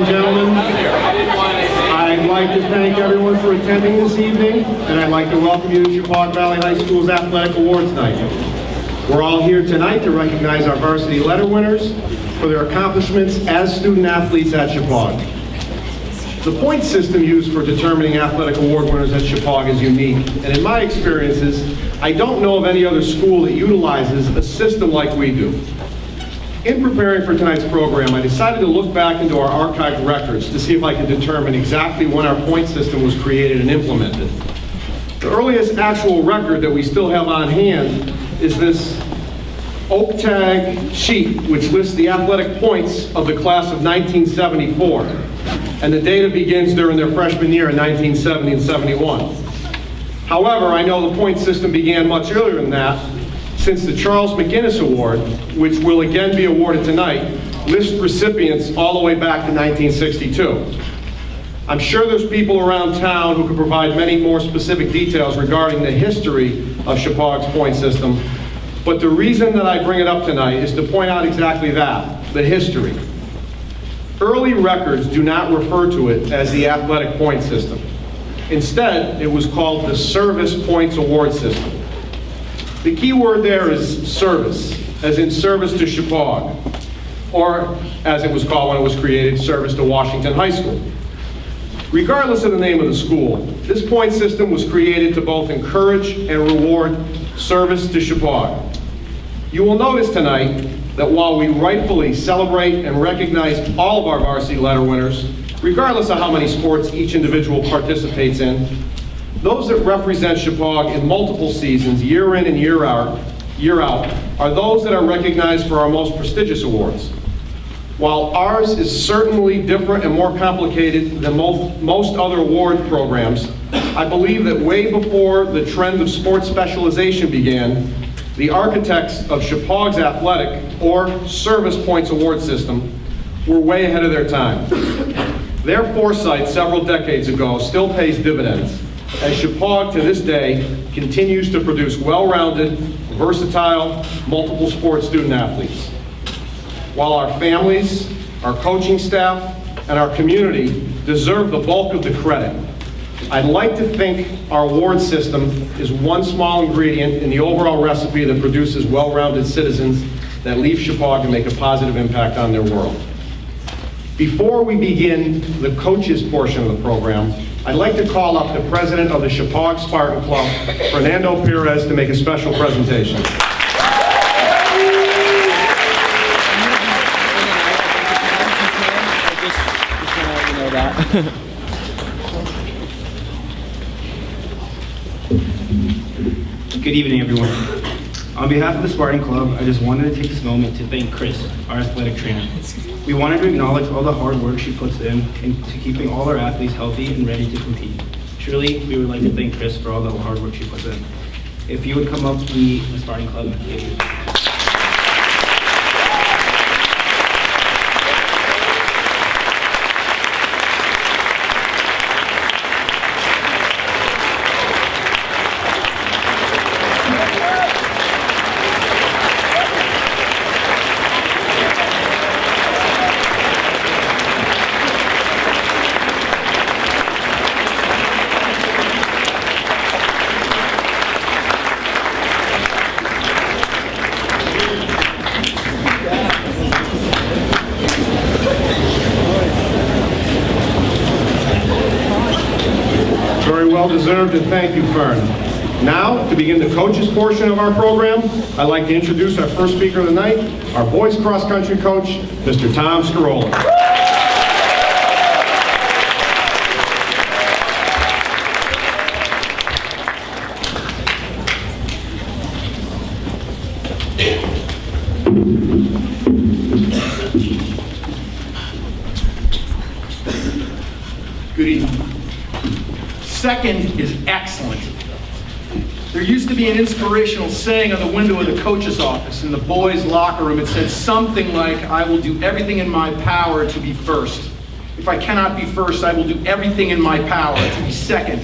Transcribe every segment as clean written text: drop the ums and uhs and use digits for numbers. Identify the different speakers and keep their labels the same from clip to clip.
Speaker 1: and gentlemen. I'd like to thank everyone for attending this evening, and I'd like to welcome you to Chippewa Valley High School's Athletic Awards Night. We're all here tonight to recognize our varsity letter winners for their accomplishments as student athletes at Chippewa. The point system used for determining athletic award winners at Chippewa is unique, and in my experiences, I don't know of any other school that utilizes a system like we do. In preparing for tonight's program, I decided to look back into our archived records to see if I could determine exactly when our point system was created and implemented. The earliest actual record that we still have on hand is this oak tag sheet, which lists the athletic points of the class of 1974. And the data begins during their freshman year in 1970 and 71. However, I know the point system began much earlier than that, since the Charles McGinnis Award, which will again be awarded tonight, lists recipients all the way back to 1962. I'm sure there's people around town who could provide many more specific details regarding the history of Chippewa's point system, but the reason that I bring it up tonight is to point out exactly that, the history. Early records do not refer to it as the athletic point system. Instead, it was called the Service Points Award System. The key word there is service, as in service to Chippewa, or as it was called when it was created, service to Washington High School. Regardless of the name of the school, this point system was created to both encourage and reward service to Chippewa. You will notice tonight that while we rightfully celebrate and recognize all of our varsity letter winners, regardless of how many sports each individual participates in, those that represent Chippewa in multiple seasons, year in and year out, are those that are recognized for our most prestigious awards. While ours is certainly different and more complicated than most other award programs, I believe that way before the trend of sports specialization began, the architects of Chippewa's athletic or service points award system were way ahead of their time. Their foresight several decades ago still pays dividends, as Chippewa to this day continues to produce well-rounded, versatile, multiple sport student athletes. While our families, our coaching staff, and our community deserve the bulk of the credit, I'd like to think our award system is one small ingredient in the overall recipe that produces well-rounded citizens that leave Chippewa to make a positive impact on their world. Before we begin the coaches portion of the program, I'd like to call up the president of the Chippewa Spartan Club, Fernando Perez, to make a special presentation.
Speaker 2: Good evening, everyone. On behalf of the Spartan Club, I just wanted to take this moment to thank Chris, our athletic trainer. We wanted to acknowledge all the hard work she puts in into keeping all our athletes healthy and ready to compete. Truly, we would like to thank Chris for all the hard work she puts in. If you would come up to the Spartan Club, thank you.
Speaker 1: Well-deserved, and thank you, Fern. Now, to begin the coaches portion of our program, I'd like to introduce our first speaker of the night, our boys cross-country coach, Mr. Tom Scarola.
Speaker 3: Good evening. Second is excellent. There used to be an inspirational saying on the window of the coach's office in the boys' locker room. It said something like, "I will do everything in my power to be first. If I cannot be first, I will do everything in my power to be second.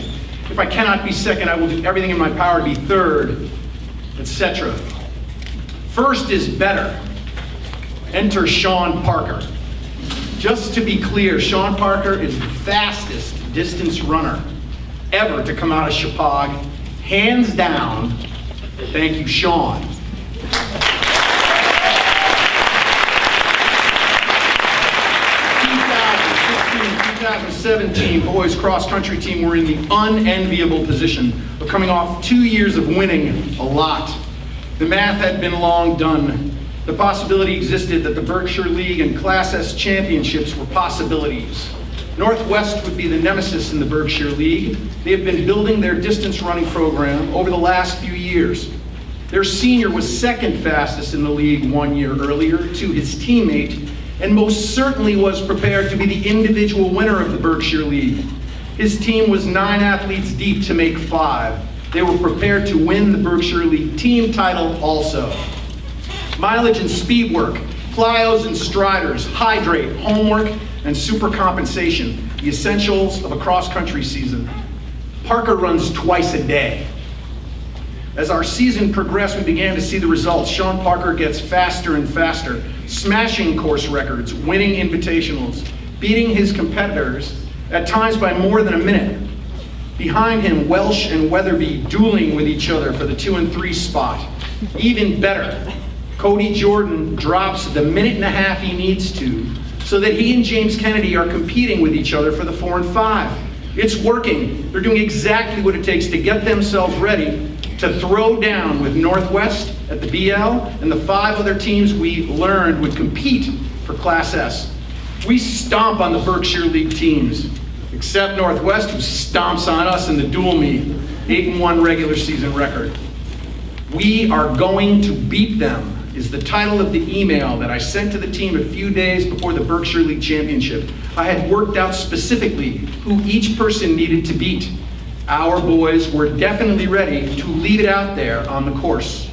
Speaker 3: If I cannot be second, I will do everything in my power to be third," etc. First is better. Enter Sean Parker. Just to be clear, Sean Parker is the fastest distance runner ever to come out of Chippewa, hands down. Thank you, Sean. 2017 boys cross-country team were in the unenviable position of coming off 2 years of winning a lot. The math had been long done. The possibility existed that the Berkshire League and Class S championships were possibilities. Northwest would be the nemesis in the Berkshire League. They have been building their distance running program over the last few years. Their senior was second fastest in the league 1 year earlier to his teammate, and most certainly was prepared to be the individual winner of the Berkshire League. His team was 9 athletes deep to make 5. They were prepared to win the Berkshire League team title also. Mileage and speed work, plyos and striders, hydrate, homework, and super compensation, the essentials of a cross-country season. Parker runs twice a day. As our season progressed, we began to see the results. Sean Parker gets faster and faster, smashing course records, winning invitationals, beating his competitors, at times by more than a minute. Behind him, Welsh and Weatherby dueling with each other for the 2 and 3 spot. Even better, Cody Jordan drops the minute and a half he needs to so that he and James Kennedy are competing with each other for the 4 and 5. It's working. They're doing exactly what it takes to get themselves ready to throw down with Northwest at the BL and the 5 other teams we learned would compete for Class S. We stomp on the Berkshire League teams, except Northwest, who stomps on us in the dual meet, 8-1 regular season record. We are going to beat them is the title of the email that I sent to the team a few days before the Berkshire League Championship. I had worked out specifically who each person needed to beat. Our boys were definitely ready to leave it out there on the course.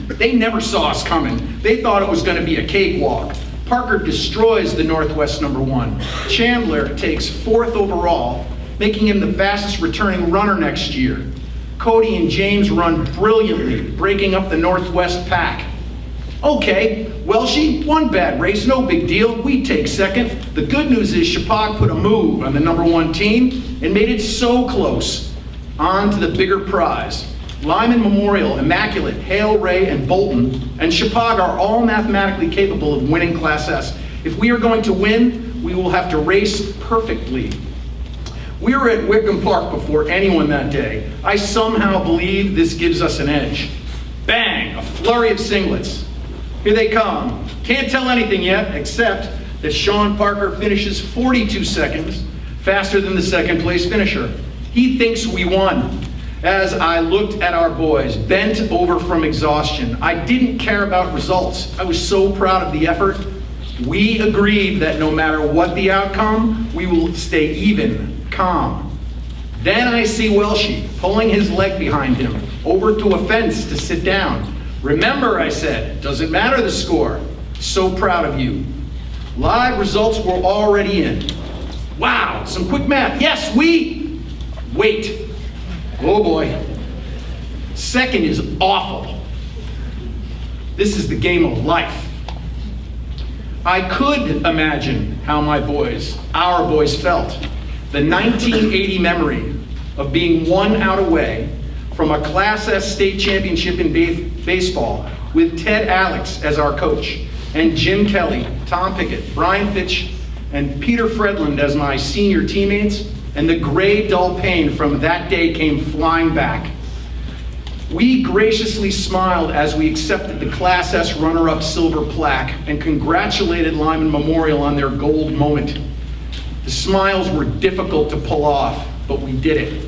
Speaker 3: They never saw us coming. They thought it was going to be a cakewalk. Parker destroys the Northwest #1. Chandler takes 4th overall, making him the fastest returning runner next year. Cody and James run brilliantly, breaking up the Northwest pack. Okay, Welshie, 1 bad race, no big deal. We take 2nd. The good news is Chippewa put a move on the #1 team and made it so close. On to the bigger prize. Lyman Memorial, Immaculate, Hale, Ray, and Bolton, and Chippewa are all mathematically capable of winning Class S. If we are going to win, we will have to race perfectly. We were at Wickham Park before anyone that day. I somehow believe this gives us an edge. Bang, a flurry of singlets. Here they come. Can't tell anything yet, except that Sean Parker finishes 42 seconds faster than the 2nd place finisher. He thinks we won. As I looked at our boys, bent over from exhaustion, I didn't care about results. I was so proud of the effort. We agreed that no matter what the outcome, we will stay even, calm. Then I see Welshie pulling his leg behind him over to a fence to sit down. Remember, I said, doesn't matter the score. So proud of you. Live results were already in. Wow, some quick math. Yes, wait. Oh boy. 2nd is awful. This is the game of life. I could imagine how our boys felt. The 1980 memory of being 1 out away from a Class S state championship in baseball with Ted Alex as our coach, and Jim Kelly, Tom Pickett, Brian Fitch, and Peter Fredland as my senior teammates, and the gray dull pain from that day came flying back. We graciously smiled as we accepted the Class S runner-up silver plaque and congratulated Lyman Memorial on their gold moment. The smiles were difficult to pull off, but we did it.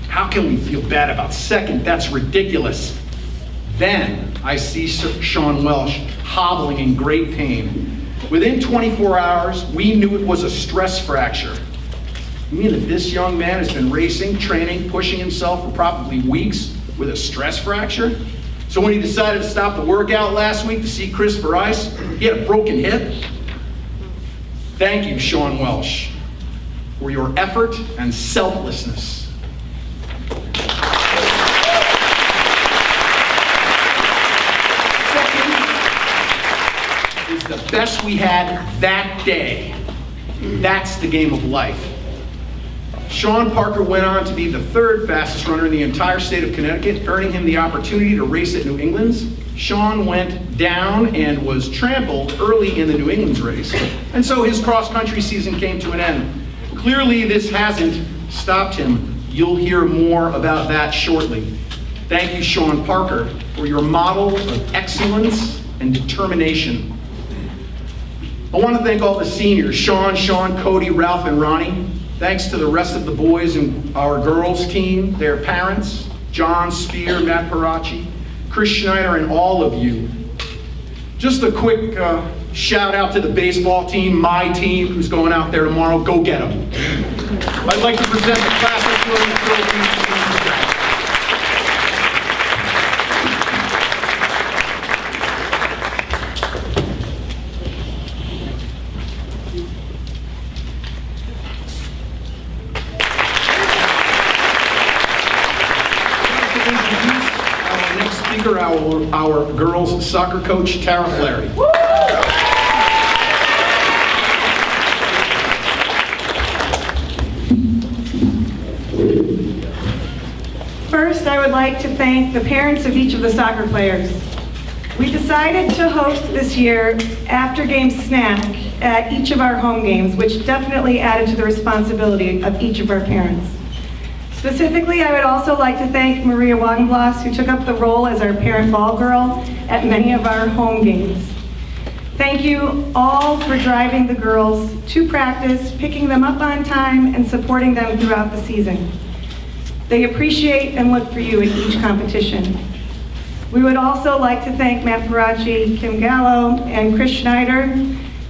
Speaker 3: How can we feel bad about 2nd? That's ridiculous. Then I see Sean Welsh hobbling in great pain. Within 24 hours, we knew it was a stress fracture. You mean that this young man has been racing, training, pushing himself for probably weeks with a stress fracture? So when he decided to stop the workout last week to see Chris for ice, he had a broken hip? Thank you, Sean Welsh, for your effort and selflessness. the best we had that day. That's the game of life. Sean Parker went on to be the third fastest runner in the entire state of Connecticut, earning him the opportunity to race at New England's. Sean went down and was trampled early in the New England's race, and so his cross-country season came to an end. Clearly, this hasn't stopped him. You'll hear more about that shortly. Thank you, Sean Parker, for your model of excellence and determination. I want to thank all the seniors, Sean, Cody, Ralph, and Ronnie. Thanks to the rest of the boys and our girls team, their parents, John Spear, Matt Paracci, Chris Schneider, and all of you. Just a quick shout out to the baseball team, my team, who's going out there tomorrow. Go get them. I'd like to present the Class of 2013 team. Our girls soccer coach, Tara Flaherty.
Speaker 4: First, I would like to thank the parents of each of the soccer players. We decided to host this year after-game snack at each of our home games, which definitely added to the responsibility of each of our parents. Specifically, I would also like to thank Maria Wagenblas, who took up the role as our parent ball girl at many of our home games. Thank you all for driving the girls to practice, picking them up on time, and supporting them throughout the season. They appreciate and look for you at each competition. We would also like to thank Matt Paracci, Kim Gallo, and Chris Schneider.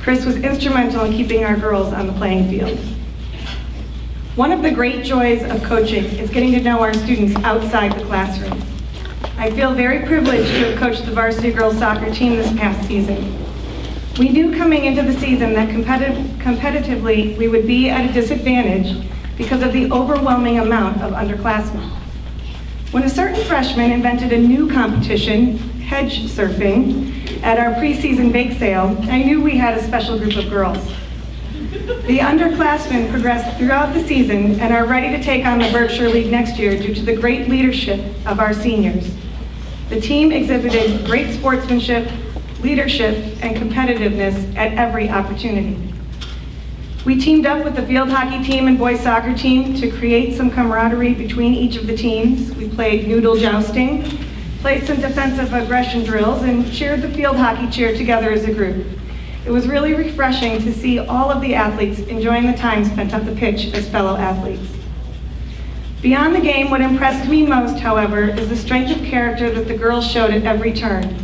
Speaker 4: Chris was instrumental in keeping our girls on the playing field. One of the great joys of coaching is getting to know our students outside the classroom. I feel very privileged to have coached the varsity girls soccer team this past season. We knew coming into the season that competitively we would be at a disadvantage because of the overwhelming amount of underclassmen. When a certain freshman invented a new competition, hedge surfing, at our preseason bake sale, I knew we had a special group of girls. The underclassmen progressed throughout the season and are ready to take on the Berkshire League next year due to the great leadership of our seniors. The team exhibited great sportsmanship, leadership, and competitiveness at every opportunity. We teamed up with the field hockey team and boys soccer team to create some camaraderie between each of the teams. We played noodle jousting, played some defensive aggression drills, and cheered the field hockey cheer together as a group. It was really refreshing to see all of the athletes enjoying the time spent on the pitch as fellow athletes. Beyond the game, what impressed me most, however, is the strength of character that the girls showed at every turn.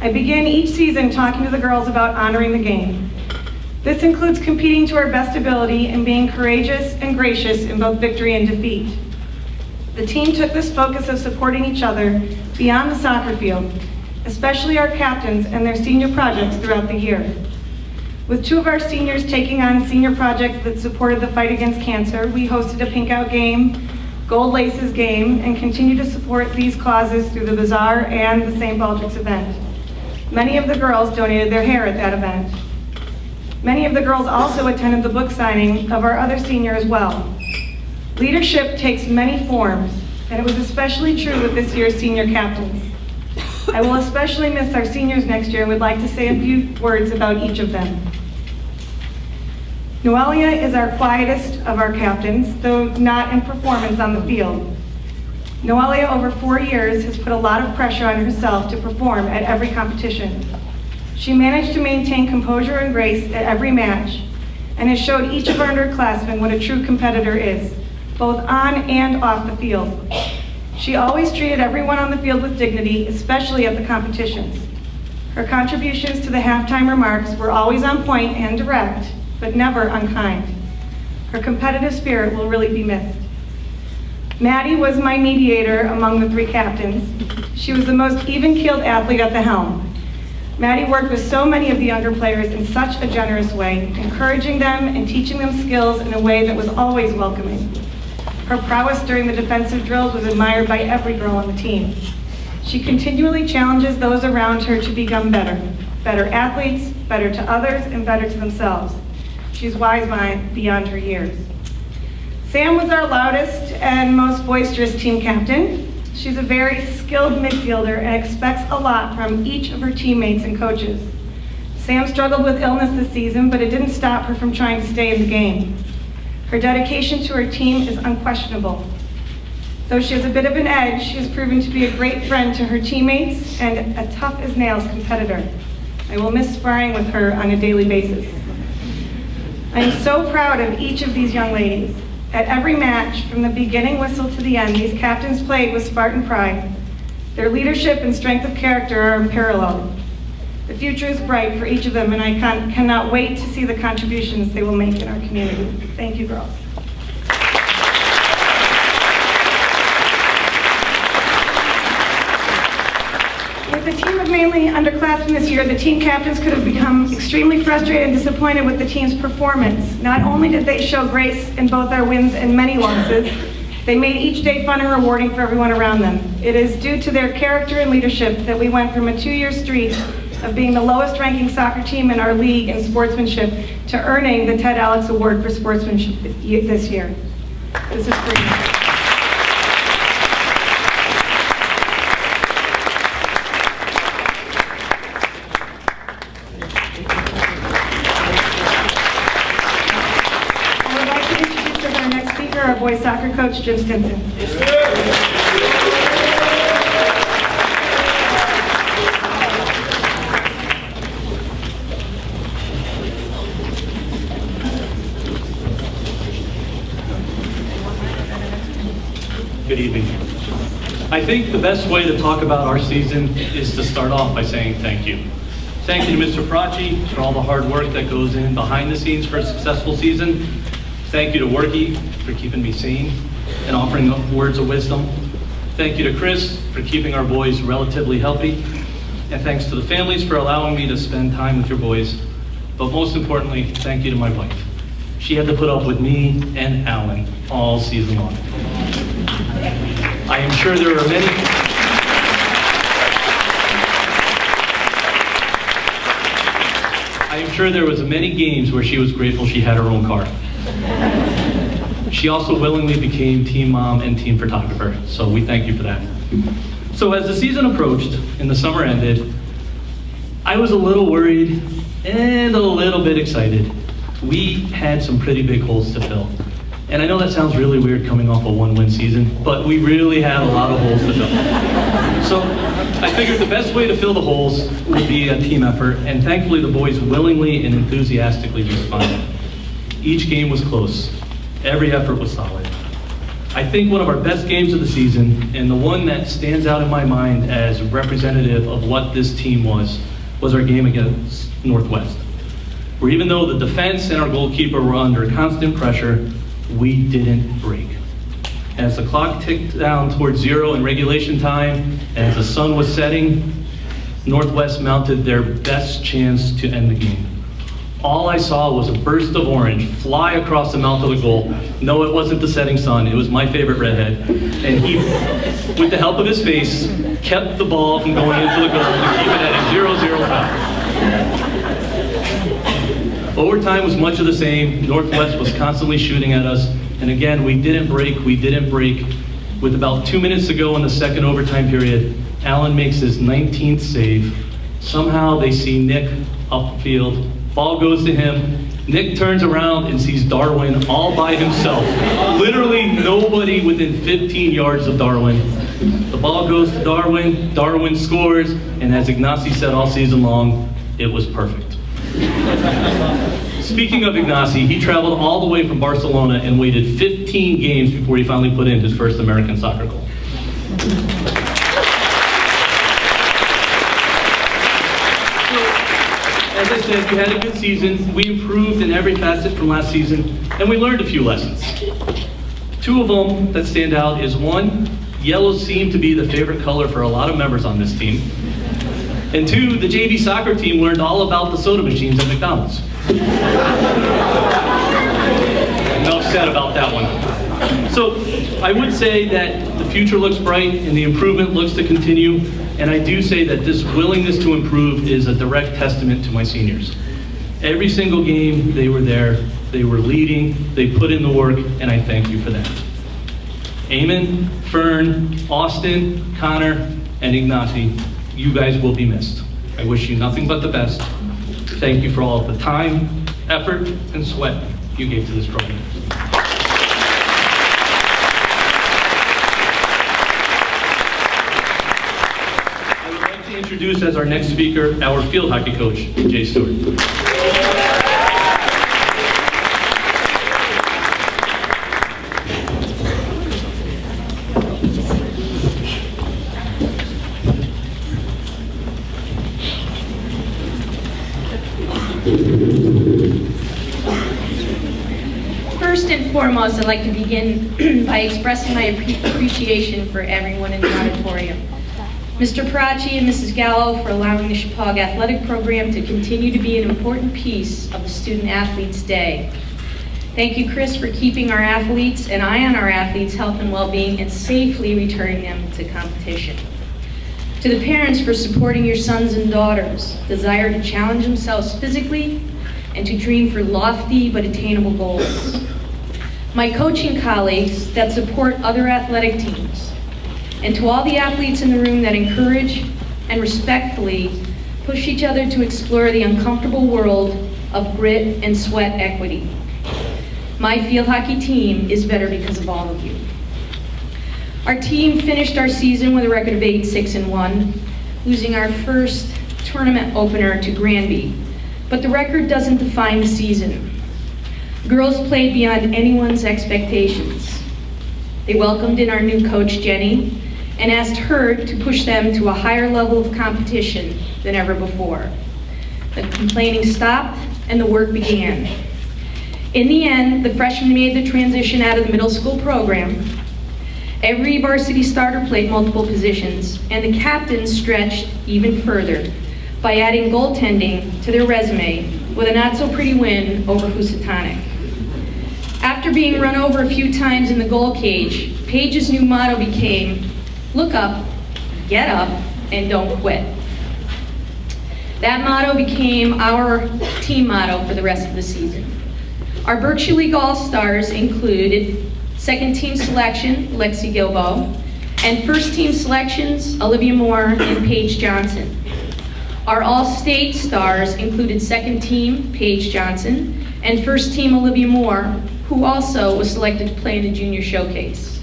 Speaker 4: I begin each season talking to the girls about honoring the game. This includes competing to our best ability and being courageous and gracious in both victory and defeat. The team took this focus of supporting each other beyond the soccer field, especially our captains and their senior projects throughout the year. With two of our seniors taking on senior projects that supported the fight against cancer, we hosted a Pink Out game, Gold Laces game, and continue to support these causes through the Bazaar and the St. Baldrick's event. Many of the girls donated their hair at that event. Many of the girls also attended the book signing of our other senior as well. Leadership takes many forms, and it was especially true with this year's senior captains. I will especially miss our seniors next year and would like to say a few words about each of them. Noelia is our quietest of our captains, though not in performance on the field. Noelia, over 4 years, has put a lot of pressure on herself to perform at every competition. She managed to maintain composure and grace at every match, and has showed each of our underclassmen what a true competitor is, both on and off the field. She always treated everyone on the field with dignity, especially at the competitions. Her contributions to the halftime remarks were always on point and direct, but never unkind. Her competitive spirit will really be missed. Maddie was my mediator among the 3 captains. She was the most even-keeled athlete at the helm. Maddie worked with so many of the younger players in such a generous way, encouraging them and teaching them skills in a way that was always welcoming. Her prowess during the defensive drills was admired by every girl on the team. She continually challenges those around her to become better. better athletes, better to others, and better to themselves. She's wise beyond her years. Sam was our loudest and most boisterous team captain. She's a very skilled midfielder and expects a lot from each of her teammates and coaches. Sam struggled with illness this season, but it didn't stop her from trying to stay in the game. Her dedication to her team is unquestionable. Though she has a bit of an edge, she has proven to be a great friend to her teammates and a tough-as-nails competitor. I will miss sparring with her on a daily basis. I am so proud of each of these young ladies. At every match, from the beginning whistle to the end, these captains played with Spartan pride. Their leadership and strength of character are unparalleled. The future is bright for each of them, and I cannot wait to see the contributions they will make in our community. Thank you, girls. With a team of mainly underclassmen this year, the team captains could have become extremely frustrated and disappointed with the team's performance. Not only did they show grace in both our wins and many losses, they made each day fun and rewarding for everyone around them. It is due to their character and leadership that we went from a 2-year streak of being the lowest ranking soccer team in our league in sportsmanship to earning the Ted Alex Award for sportsmanship this year. This is for you. Our boys soccer coach, Jim Stinson.
Speaker 5: Good evening. I think the best way to talk about our season is to start off by saying thank you. Thank you to Mr. Prachi for all the hard work that goes in behind the scenes for a successful season. Thank you to Worky for keeping me sane and offering up words of wisdom. Thank you to Chris for keeping our boys relatively healthy. And thanks to the families for allowing me to spend time with your boys. But most importantly, thank you to my wife. She had to put up with me and Alan all season long. I am sure there are many. I am sure there was many games where she was grateful she had her own car. She also willingly became team mom and team photographer, so we thank you for that. So as the season approached and the summer ended, I was a little worried and a little bit excited. We had some pretty big holes to fill. And I know that sounds really weird coming off a 1-win season, but we really had a lot of holes to fill. So I figured the best way to fill the holes would be a team effort, and thankfully the boys willingly and enthusiastically responded. Each game was close. Every effort was solid. I think one of our best games of the season, and the one that stands out in my mind as representative of what this team was our game against Northwest, where even though the defense and our goalkeeper were under constant pressure, we didn't break. As the clock ticked down towards 0 in regulation time, and as the sun was setting, Northwest mounted their best chance to end the game. All I saw was a burst of orange fly across the mouth of the goal. No, it wasn't the setting sun, it was my favorite redhead. And he, with the help of his face, kept the ball from going into the goal to keep it at a 0-0 tie. Overtime was much of the same. Northwest was constantly shooting at us. And again, we didn't break. With about 2 minutes to go in the second overtime period, Allen makes his 19th save. Somehow they see Nick upfield. Ball goes to him. Nick turns around and sees Darwin all by himself. Literally nobody within 15 yards of Darwin. The ball goes to Darwin. Darwin scores. And as Ignacy said all season long, it was perfect. Speaking of Ignacy, he traveled all the way from Barcelona and waited 15 games before he finally put in his first American soccer goal. As I said, we had a good season. We improved in every facet from last season, and we learned a few lessons. 2 of them that stand out is 1, yellow seemed to be the favorite color for a lot of members on this team. And 2, the JV soccer team learned all about the soda machines at McDonald's. Enough said about that one. So I would say that the future looks bright and the improvement looks to continue. And I do say that this willingness to improve is a direct testament to my seniors. Every single game, they were there, they were leading, they put in the work, and I thank you for that. Eamon, Fern, Austin, Connor, and Ignacy, you guys will be missed. I wish you nothing but the best. Thank you for all of the time, effort, and sweat you gave to this program. I would like to introduce as our next speaker, our field hockey coach, Jay Stewart.
Speaker 6: First and foremost, I'd like to begin by expressing my appreciation for everyone in the auditorium. Mr. Parachi and Mrs. Gallo for allowing the Chippewa Athletic Program to continue to be an important piece of the Student Athletes Day. Thank you, Chris, for keeping our athletes and eye on our athletes' health and well-being and safely returning them to competition. To the parents for supporting your sons and daughters' desire to challenge themselves physically and to dream for lofty but attainable goals. My coaching colleagues that support other athletic teams, and to all the athletes in the room that encourage and respectfully push each other to explore the uncomfortable world of grit and sweat equity. My field hockey team is better because of all of you. Our team finished our season with a record of 8-6-1, losing our first tournament opener to Granby. But the record doesn't define the season. Girls played beyond anyone's expectations. They welcomed in our new coach, Jenny, and asked her to push them to a higher level of competition than ever before. The complaining stopped and the work began. In the end, the freshmen made the transition out of the middle school program. Every varsity starter played multiple positions, and the captains stretched even further by adding goaltending to their resume with a not-so-pretty win over Housatonic. After being run over a few times in the goal cage, Paige's new motto became, "Look up, get up, and don't quit." That motto became our team motto for the rest of the season. Our Berkshire League All-Stars included second team selection, Lexi Gilbo, and first team selections, Olivia Moore and Paige Johnson. Our All-State stars included second team, Paige Johnson, and first team, Olivia Moore, who also was selected to play in the junior showcase.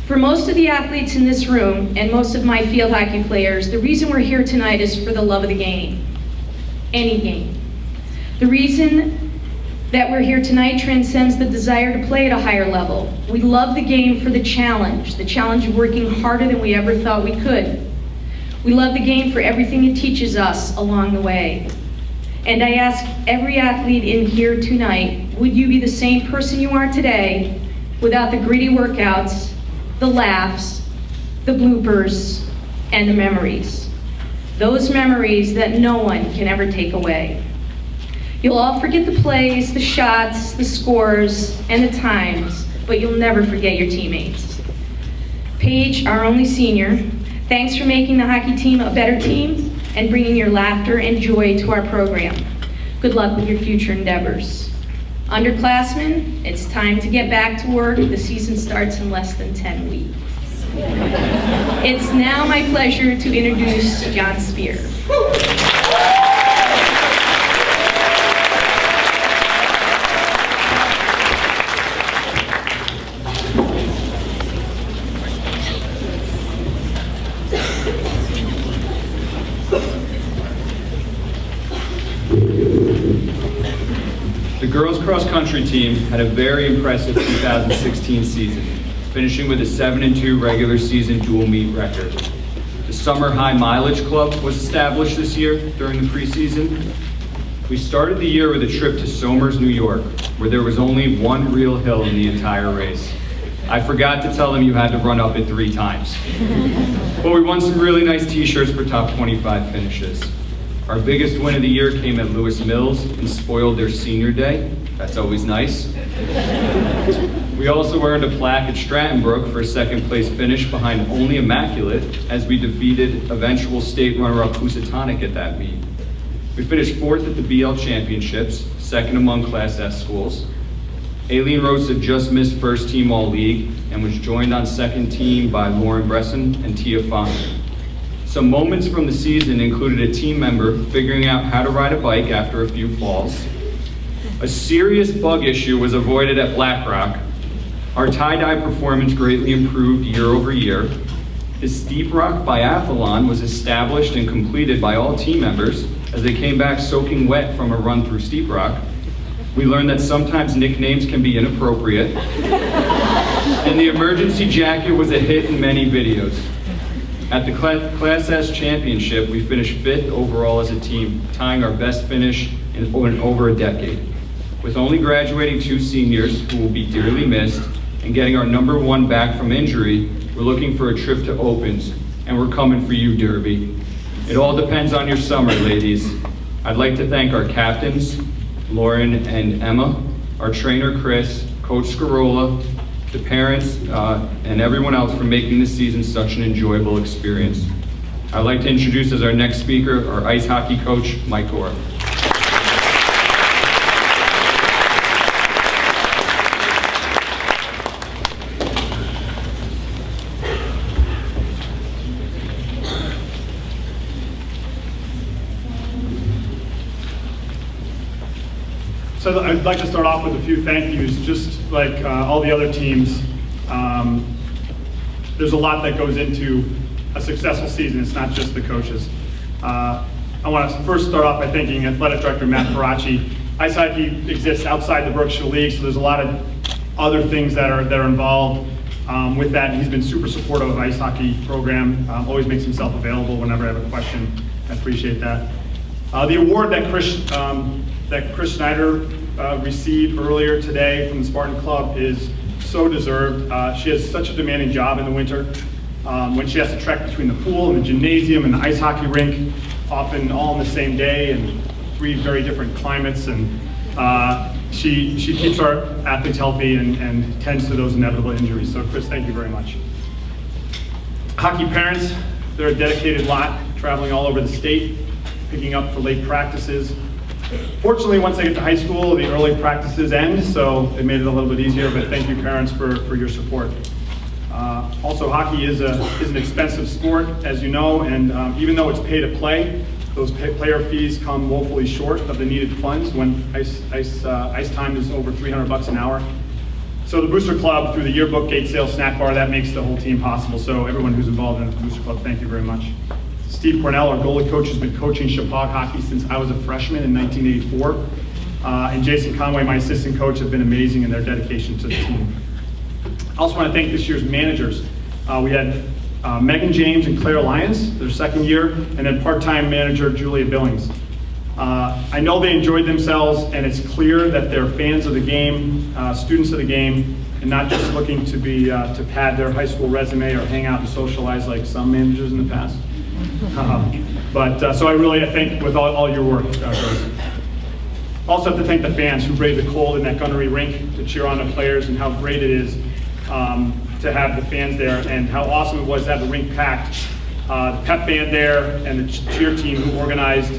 Speaker 6: For most of the athletes in this room and most of my field hockey players, the reason we're here tonight is for the love of the game. Any game. The reason that we're here tonight transcends the desire to play at a higher level. We love the game for the challenge of working harder than we ever thought we could. We love the game for everything it teaches us along the way. And I ask every athlete in here tonight, would you be the same person you are today without the gritty workouts, the laughs, the bloopers, and the memories? Those memories that no one can ever take away. You'll all forget the plays, the shots, the scores, and the times, but you'll never forget your teammates. Paige, our only senior, thanks for making the hockey team a better team and bringing your laughter and joy to our program. Good luck with your future endeavors. Underclassmen, it's time to get back to work. The season starts in less than 10 weeks. It's now my pleasure to introduce John Spear.
Speaker 7: The girls cross-country team had a very impressive 2016 season, finishing with a 7-2 regular season dual meet record. The Summer High Mileage Club was established this year during the preseason. We started the year with a trip to Somers, New York, where there was only one real hill in the entire race. I forgot to tell them you had to run up it 3 times. But we won some really nice t-shirts for top 25 finishes. Our biggest win of the year came at Lewis Mills and spoiled their senior day. That's always nice. We also earned a plaque at Strattonbrook for a second place finish behind only Immaculate as we defeated eventual state runner-up Housatonic at that meet. We finished fourth at the BL Championships, second among Class S schools. Aileen Rhodes had just missed first team All-League and was joined on second team by Lauren Bresson and Tia Font. Some moments from the season included a team member figuring out how to ride a bike after a few falls. A serious bug issue was avoided at Black Rock. Our tie-dye performance greatly improved year over year. The Steep Rock Biathlon was established and completed by all team members as they came back soaking wet from a run through Steep Rock. We learned that sometimes nicknames can be inappropriate. And the emergency jacket was a hit in many videos. At the Class S Championship, we finished 5th overall as a team, tying our best finish in over a decade. With only graduating 2 seniors, who will be dearly missed, and getting our number 1 back from injury, we're looking for a trip to Opens, and we're coming for you, Derby. It all depends on your summer, ladies. I'd like to thank our captains, Lauren and Emma, our trainer, Chris, Coach Scarola, the parents, and everyone else for making this season such an enjoyable experience. I'd like to introduce as our next speaker, our ice hockey coach, Mike Gore.
Speaker 8: So I'd like to start off with a few thank yous. Just like all the other teams, there's a lot that goes into a successful season. It's not just the coaches. I want to first start off by thanking Athletic Director Matt Paracci. Ice hockey exists outside the Berkshire League, so there's a lot of other things that are involved with that. He's been super supportive of the ice hockey program, always makes himself available whenever I have a question. I appreciate that. The award that Chris Schneider received earlier today from the Spartan Club is so deserved. She has such a demanding job in the winter when she has to trek between the pool and the gymnasium and the ice hockey rink, often all in the same day and 3 very different climates. And she keeps our athletes healthy and tends to those inevitable injuries. So Chris, thank you very much. Hockey parents, they're a dedicated lot, traveling all over the state, picking up for late practices. Fortunately, once they get to high school, the early practices end, so it made it a little bit easier, but thank you parents for your support. Also, hockey is an expensive sport, as you know, and even though it's pay to play, those player fees come woefully short of the needed funds when ice time is over $300 an hour. So the Booster Club, through the yearbook, gate sale, snack bar, that makes the whole team possible. So everyone who's involved in the Booster Club, thank you very much. Steve Cornell, our goalie coach, has been coaching Chippewa hockey since I was a freshman in 1984. And Jason Conway, my assistant coach, have been amazing in their dedication to the team. I also want to thank this year's managers. We had Megan James and Claire Lyons, their second year, and then part-time manager Julia Billings. I know they enjoyed themselves, and it's clear that they're fans of the game, students of the game, and not just looking to pad their high school resume or hang out and socialize like some managers in the past. So I thank with all your work, girls. Also have to thank the fans who braved the cold in that gunnery rink to cheer on the players, and how great it is to have the fans there, and how awesome it was to have the rink packed. The pep band there and the cheer team who organized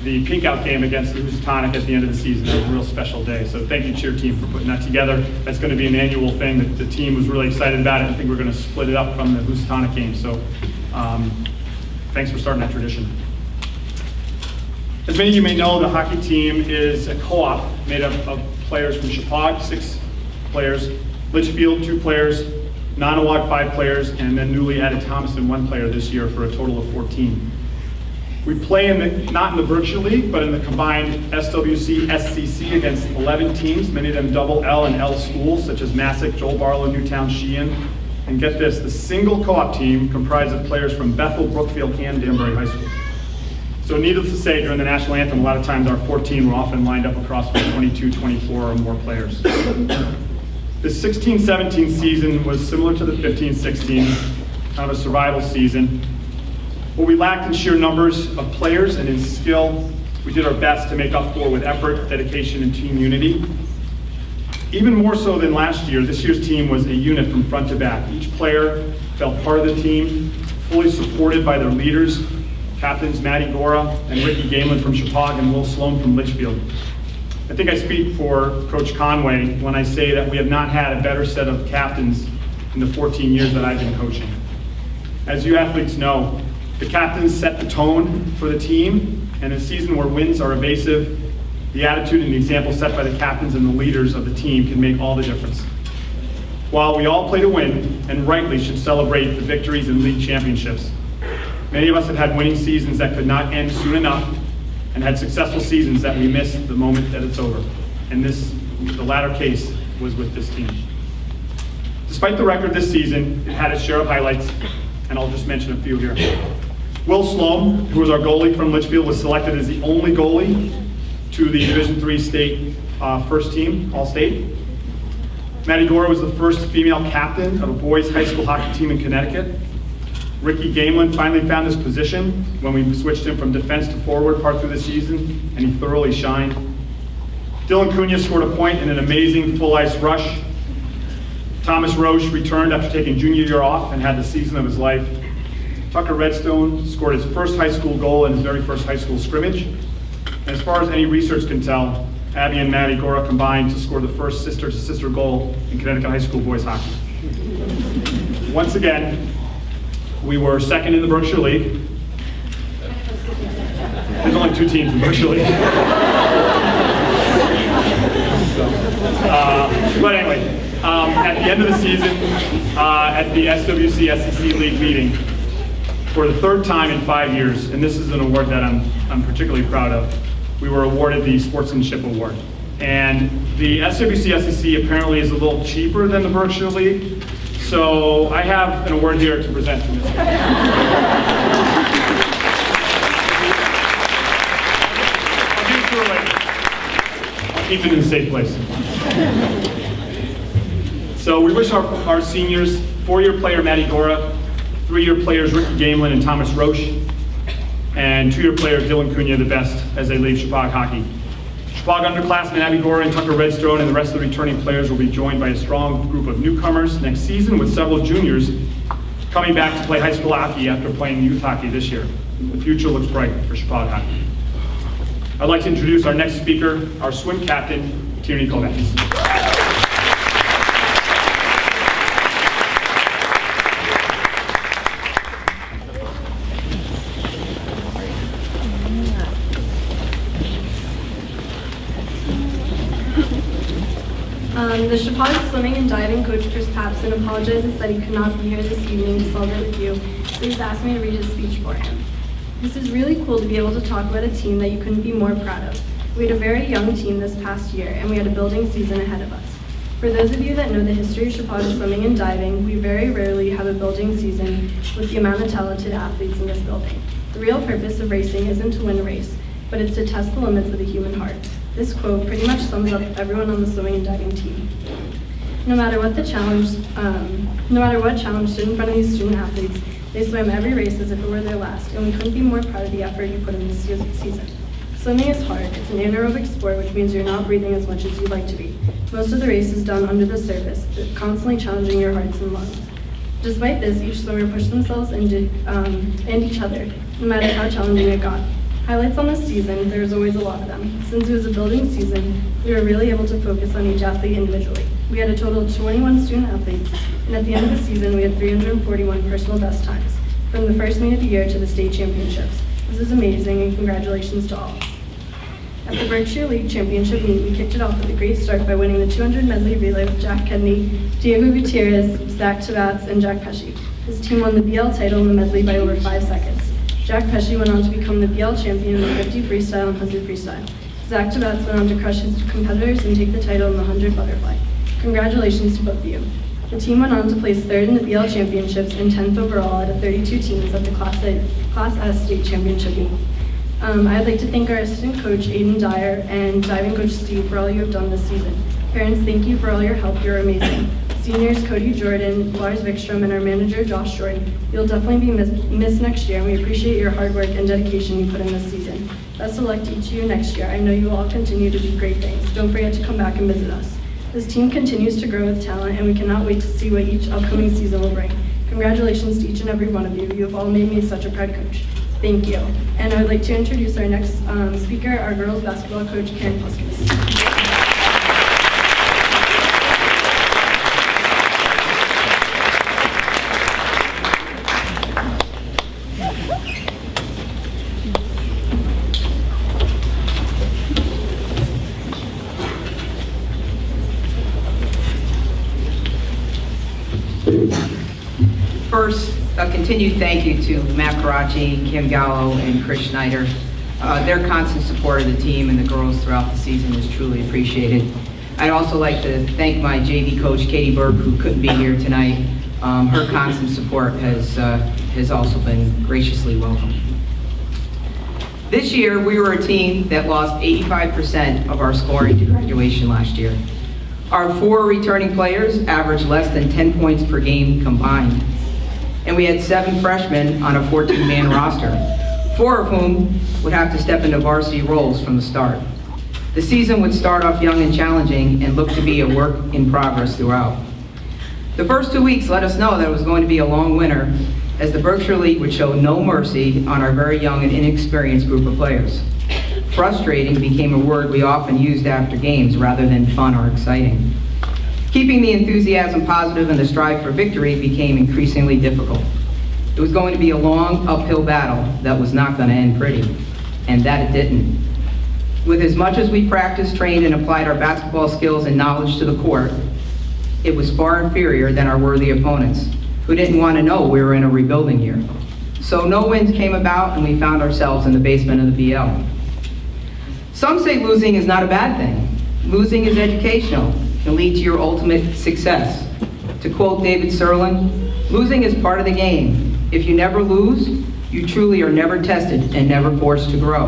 Speaker 8: the pink out game against the Housatonic at the end of the season. That was a real special day. So thank you, cheer team, for putting that together. That's going to be an annual thing that the team was really excited about it. I think we're going to split it up from the Housatonic game. So thanks for starting that tradition. As many of you may know, the hockey team is a co-op made up of players from Chippewa, 6 players, Litchfield, 2 players, Nonawag, 5 players, and then newly added Thomaston, 1 player this year for a total of 14. We play not in the Berkshire League, but in the combined SWC, SCC against 11 teams, many of them double L and L schools, such as Massac, Joel Barlow, Newtown, Sheehan. And get this, the single co-op team comprised of players from Bethel, Brookfield, and Danbury High School. So needless to say, during the national anthem, a lot of times our 14 were often lined up across 22, 24 or more players. The 16-17 season was similar to the 15-16, kind of a survival season. What we lacked in sheer numbers of players and in skill we did our best to make up for with effort, dedication, and team unity. Even more so than last year, this year's team was a unit from front to back. Each player felt part of the team, fully supported by their leaders, captains Maddie Gora and Ricky Gamelin from Chippewa and Will Sloan from Litchfield. I think I speak for Coach Conway when I say that we have not had a better set of captains in the 14 years that I've been coaching. As you athletes know, the captains set the tone for the team, and in a season where wins are evasive, the attitude and the example set by the captains and the leaders of the team can make all the difference. While we all play to win, and rightly should celebrate the victories and league championships, many of us have had winning seasons that could not end soon enough, and had successful seasons that we miss the moment that it's over. And the latter case was with this team. Despite the record this season, it had its share of highlights, and I'll just mention a few here. Will Sloan, who was our goalie from Litchfield, was selected as the only goalie to the Division III state first team, All-State. Maddie Gora was the first female captain of a boys high school hockey team in Connecticut. Ricky Gamelin finally found his position when we switched him from defense to forward part through the season, and he thoroughly shined. Dylan Cunha scored a point in an amazing full ice rush. Thomas Roche returned after taking junior year off and had the season of his life. Tucker Redstone scored his first high school goal in his very first high school scrimmage. And as far as any research can tell, Abby and Maddie Gora combined to score the first sister-to-sister goal in Connecticut high school boys hockey. Once again, we were second in the Berkshire League. There's only 2 teams in Berkshire League. But anyway, at the end of the season, at the SWC SEC League meeting, for the 3rd time in 5 years, and this is an award that I'm particularly proud of, we were awarded the Sportsmanship Award. And the SWC SEC apparently is a little cheaper than the Berkshire League, so I have an award here to present to Ms. I'll give it to her later. I'll keep it in a safe place. So we wish our seniors, 4-year player Maddie Gora, 3-year players Ricky Gamelin and Thomas Roche, and 2-year player Dylan Cunha the best as they leave Chippewa hockey. Chippewa underclassmen Abby Gora and Tucker Redstone and the rest of the returning players will be joined by a strong group of newcomers next season, with several juniors coming back to play high school hockey after playing youth hockey this year. The future looks bright for Chippewa hockey. I'd like to introduce our next speaker, our swim captain, Tierney Kovacs.
Speaker 9: The Chippewa swimming and diving coach, Chris Papson, apologizes that he could not be here this evening to celebrate with you, so he's asked me to read his speech for him. This is really cool to be able to talk about a team that you couldn't be more proud of. We had a very young team this past year, and we had a building season ahead of us. For those of you that know the history of Chippewa swimming and diving, we very rarely have a building season with the amount of talented athletes in this building. The real purpose of racing isn't to win a race, but it's to test the limits of the human heart. This quote pretty much sums up everyone on the swimming and diving team. No matter what challenge stood in front of these student athletes, they swam every race as if it were their last, and we couldn't be more proud of the effort you put in this season. Swimming is hard. It's an anaerobic sport, which means you're not breathing as much as you'd like to be. Most of the race is done under the surface, constantly challenging your hearts and lungs. Despite this, each swimmer pushed themselves and each other, no matter how challenging it got. Highlights on this season, there's always a lot of them. Since it was a building season, we were really able to focus on each athlete individually. We had a total of 21 student athletes, and at the end of the season, we had 341 personal best times, from the first meet of the year to the state championships. This is amazing, and congratulations to all. At the Berkshire League Championship meet, we kicked it off with a great start by winning the 200 medley relay with Jack Kennedy, Diego Gutierrez, Zach Tabats, and Jack Pesci. His team won the BL title in the medley by over 5 seconds. Jack Pesci went on to become the BL champion in the 50 freestyle and 100 freestyle. Zach Tabats went on to crush his competitors and take the title in the 100 butterfly. Congratulations to both of you. The team went on to place 3rd in the BL championships and 10th overall out of 32 teams at the Class S state championship meet. I'd like to thank our assistant coach, Aiden Dyer, and diving coach, Steve, for all you have done this season. Parents, thank you for all your help. You're amazing. Seniors, Cody Jordan, Lars Vikstrom, and our manager, Josh Jordan. You'll definitely be missed next year, and we appreciate your hard work and dedication you put in this season. Best of luck to each of you next year. I know you will all continue to do great things. Don't forget to come back and visit us. This team continues to grow with talent, and we cannot wait to see what each upcoming season will bring. Congratulations to each and every one of you. You have all made me such a proud coach. Thank you. And I would like to introduce our next speaker, our girls basketball coach, Karen Puskis.
Speaker 10: First, a continued thank you to Matt Caracci, Kim Gallo, and Chris Schneider. Their constant support of the team and the girls throughout the season is truly appreciated. I'd also like to thank my JV coach, Katie Burke, who couldn't be here tonight. Her constant support has also been graciously welcomed. This year, we were a team that lost 85% of our scoring to graduation last year. Our 4 returning players averaged less than 10 points per game combined. And we had 7 freshmen on a 14-man roster, 4 of whom would have to step into varsity roles from the start. The season would start off young and challenging and look to be a work in progress throughout. The first 2 weeks let us know that it was going to be a long winter, as the Berkshire League would show no mercy on our very young and inexperienced group of players. Frustrating became a word we often used after games rather than fun or exciting. Keeping the enthusiasm positive and the strive for victory became increasingly difficult. It was going to be a long uphill battle that was not going to end pretty, and that it didn't. With as much as we practiced, trained, and applied our basketball skills and knowledge to the court, it was far inferior than our worthy opponents, who didn't want to know we were in a rebuilding year. So no wins came about, and we found ourselves in the basement of the BL. Some say losing is not a bad thing. Losing is educational and lead to your ultimate success. To quote David Serlin, losing is part of the game. If you never lose, you truly are never tested and never forced to grow.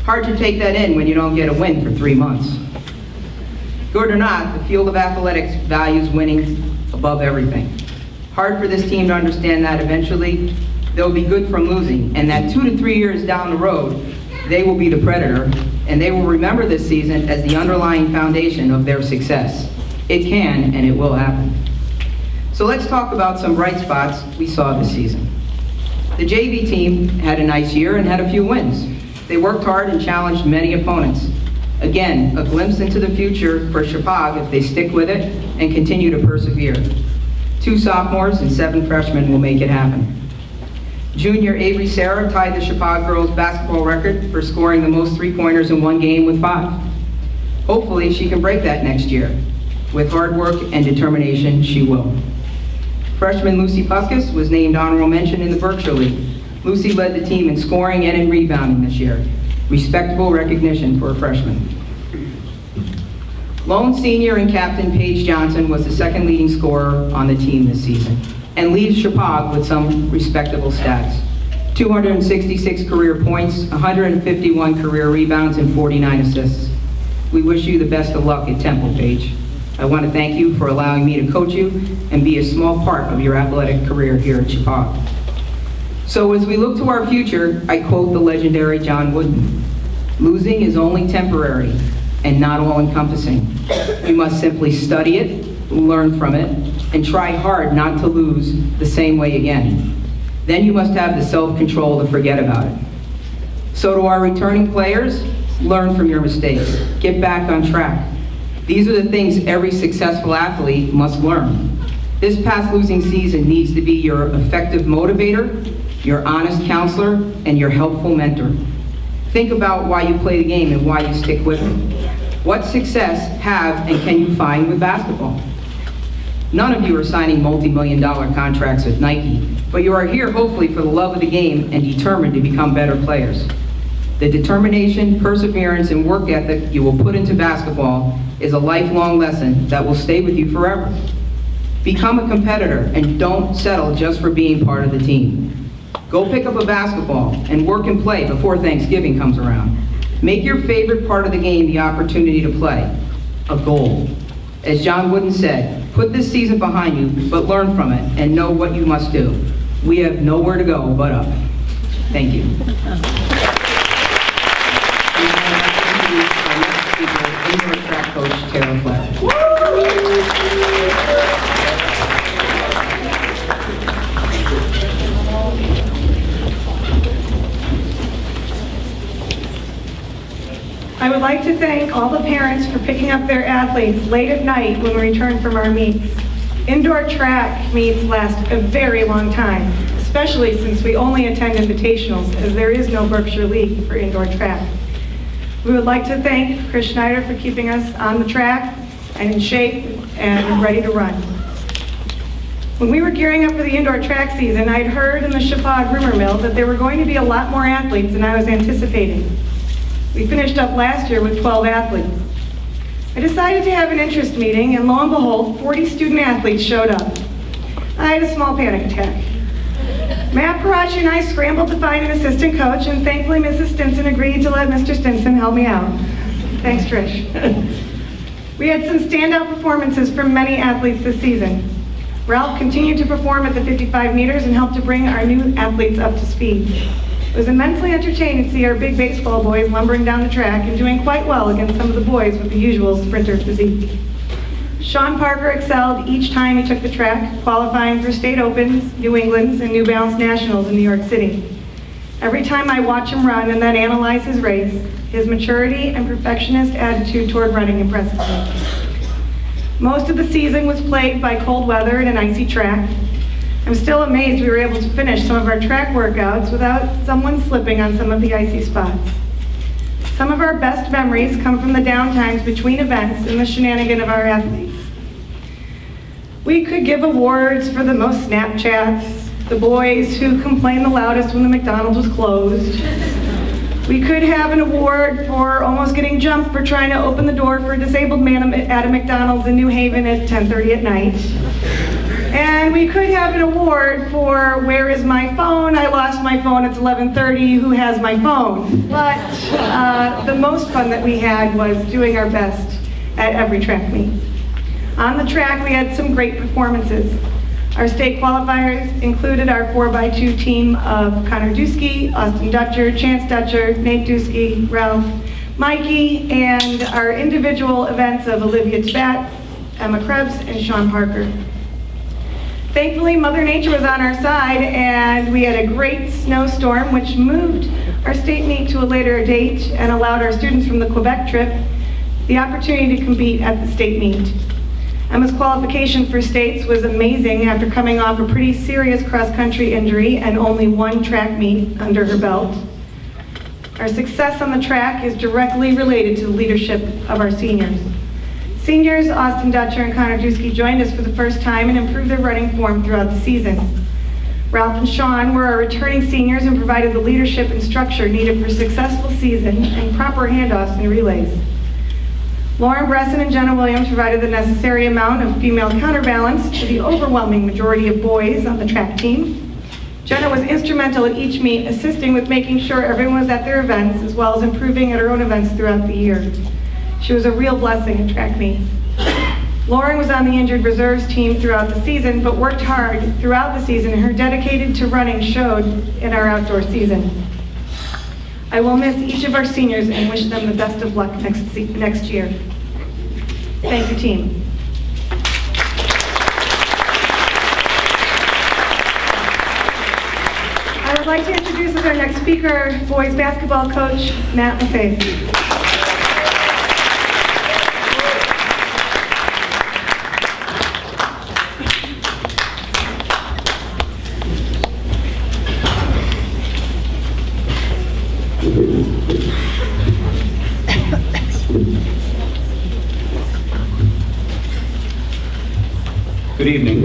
Speaker 10: Hard to take that in when you don't get a win for 3 months. Good or not, the field of athletics values winning above everything. Hard for this team to understand that eventually they'll be good from losing, and that 2 to 3 years down the road, they will be the predator, and they will remember this season as the underlying foundation of their success. It can and it will happen. So let's talk about some bright spots we saw this season. The JV team had a nice year and had a few wins. They worked hard and challenged many opponents. Again, a glimpse into the future for Chippewa if they stick with it and continue to persevere. 2 sophomores and 7 freshmen will make it happen. Junior Avery Sarah tied the Chippewa girls basketball record for scoring the most 3-pointers in one game with 5. Hopefully she can break that next year. With hard work and determination, she will. Freshman Lucy Puskis was named honorable mention in the Berkshire League. Lucy led the team in scoring and in rebounding this year. Respectable recognition for a freshman. Lone senior and captain Paige Johnson was the 2nd leading scorer on the team this season, and leaves Chippewa with some respectable stats. 266 career points, 151 career rebounds, and 49 assists. We wish you the best of luck at Temple, Paige. I want to thank you for allowing me to coach you and be a small part of your athletic career here at Chippewa. So as we look to our future, I quote the legendary John Wooden: "Losing is only temporary and not all-encompassing. You must simply study it, learn from it, and try hard not to lose the same way again. Then you must have the self-control to forget about it." So to our returning players, learn from your mistakes. Get back on track. These are the things every successful athlete must learn. This past losing season needs to be your effective motivator, your honest counselor, and your helpful mentor. Think about why you play the game and why you stick with it. What success have and can you find with basketball? None of you are signing multi-million-dollar contracts with Nike, but you are here hopefully for the love of the game and determined to become better players. The determination, perseverance, and work ethic you will put into basketball is a lifelong lesson that will stay with you forever. Become a competitor and don't settle just for being part of the team. Go pick up a basketball and work and play before Thanksgiving comes around. Make your favorite part of the game the opportunity to play, a goal. As John Wooden said, put this season behind you, but learn from it and know what you must do. We have nowhere to go but up. Thank you.
Speaker 4: all the parents for picking up their athletes late at night when we return from our meets. Indoor track meets last a very long time, especially since we only attend invitationals, as there is no Berkshire League for indoor track. We would like to thank Chris Schneider for keeping us on the track and in shape and ready to run. When we were gearing up for the indoor track season, I'd heard in the Chapad rumor mill that there were going to be a lot more athletes than I was anticipating. We finished up last year with 12 athletes. I decided to have an interest meeting, and lo and behold, 40 student athletes showed up. I had a small panic attack. Matt Parachi and I scrambled to find an assistant coach, and thankfully Mrs. Stinson agreed to let Mr. Stinson help me out. Thanks, Trish. We had some standout performances from many athletes this season. Ralph continued to perform at the 55 meters and helped to bring our new athletes up to speed. It was immensely entertaining to see our big baseball boys lumbering down the track and doing quite well against some of the boys with the usual sprinter physique. Sean Parker excelled each time he took the track, qualifying for state opens, New England's, and New Balance Nationals in New York City. Every time I watch him run and then analyze his race, his maturity and perfectionist attitude toward running impresses me. Most of the season was plagued by cold weather and an icy track. I'm still amazed we were able to finish some of our track workouts without someone slipping on some of the icy spots. Some of our best memories come from the downtimes between events and the shenanigan of our athletes. We could give awards for the most Snapchats, the boys who complained the loudest when the McDonald's was closed. We could have an award for almost getting jumped for trying to open the door for a disabled man at a McDonald's in New Haven at 10:30 at night. And we could have an award for where is my phone? I lost my phone, it's 11:30, who has my phone? But the most fun that we had was doing our best at every track meet. On the track, we had some great performances. Our state qualifiers included our 4x2 team of Connor Dusky, Austin Dutcher, Chance Dutcher, Nate Dusky, Ralph, Mikey, and our individual events of Olivia Tabat, Emma Krebs, and Sean Parker. Thankfully, Mother Nature was on our side, and we had a great snowstorm, which moved our state meet to a later date and allowed our students from the Quebec trip the opportunity to compete at the state meet. Emma's qualification for states was amazing after coming off a pretty serious cross-country injury and only one track meet under her belt. Our success on the track is directly related to the leadership of our seniors. Seniors Austin Dutcher and Connor Dusky joined us for the first time and improved their running form throughout the season. Ralph and Sean were our returning seniors and provided the leadership and structure needed for a successful season and proper handoffs and relays. Lauren Bresson and Jenna Williams provided the necessary amount of female counterbalance to the overwhelming majority of boys on the track team. Jenna was instrumental at each meet, assisting with making sure everyone was at their events, as well as improving at her own events throughout the year. She was a real blessing at track meet. Lauren was on the injured reserves team throughout the season, but worked hard throughout the season, and her dedicated to running showed in our outdoor season. I will miss each of our seniors and wish them the best of luck next year. Thank you, team. I would like to introduce as our next speaker, boys basketball coach, Matt Lefebvre.
Speaker 11: Good evening.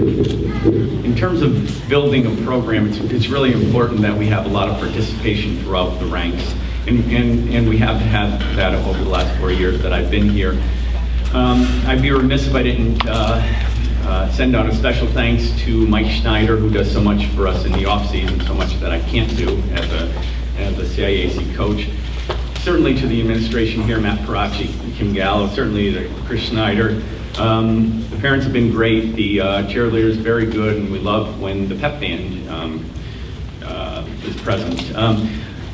Speaker 11: In terms of building a program, it's really important that we have a lot of participation throughout the ranks. And we have had that over the last 4 years that I've been here. I'd be remiss if I didn't send out a special thanks to Mike Schneider, who does so much for us in the off-season, so much that I can't do as a CIAC coach. Certainly to the administration here, Matt Parachi, Kim Gallo, certainly to Chris Schneider. The parents have been great, the cheerleaders very good, and we love when the pep band is present.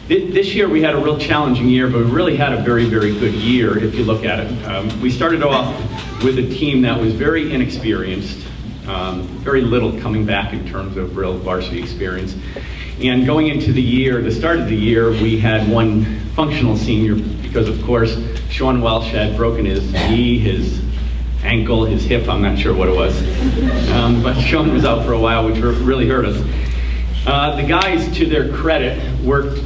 Speaker 11: This year we had a real challenging year, but we really had a very, very good year if you look at it. We started off with a team that was very inexperienced, very little coming back in terms of real varsity experience. And going into the year, the start of the year, we had one functional senior because, of course, Sean Welsh had broken his knee, his ankle, his hip, I'm not sure what it was. But Sean was out for a while, which really hurt us. The guys, to their credit, worked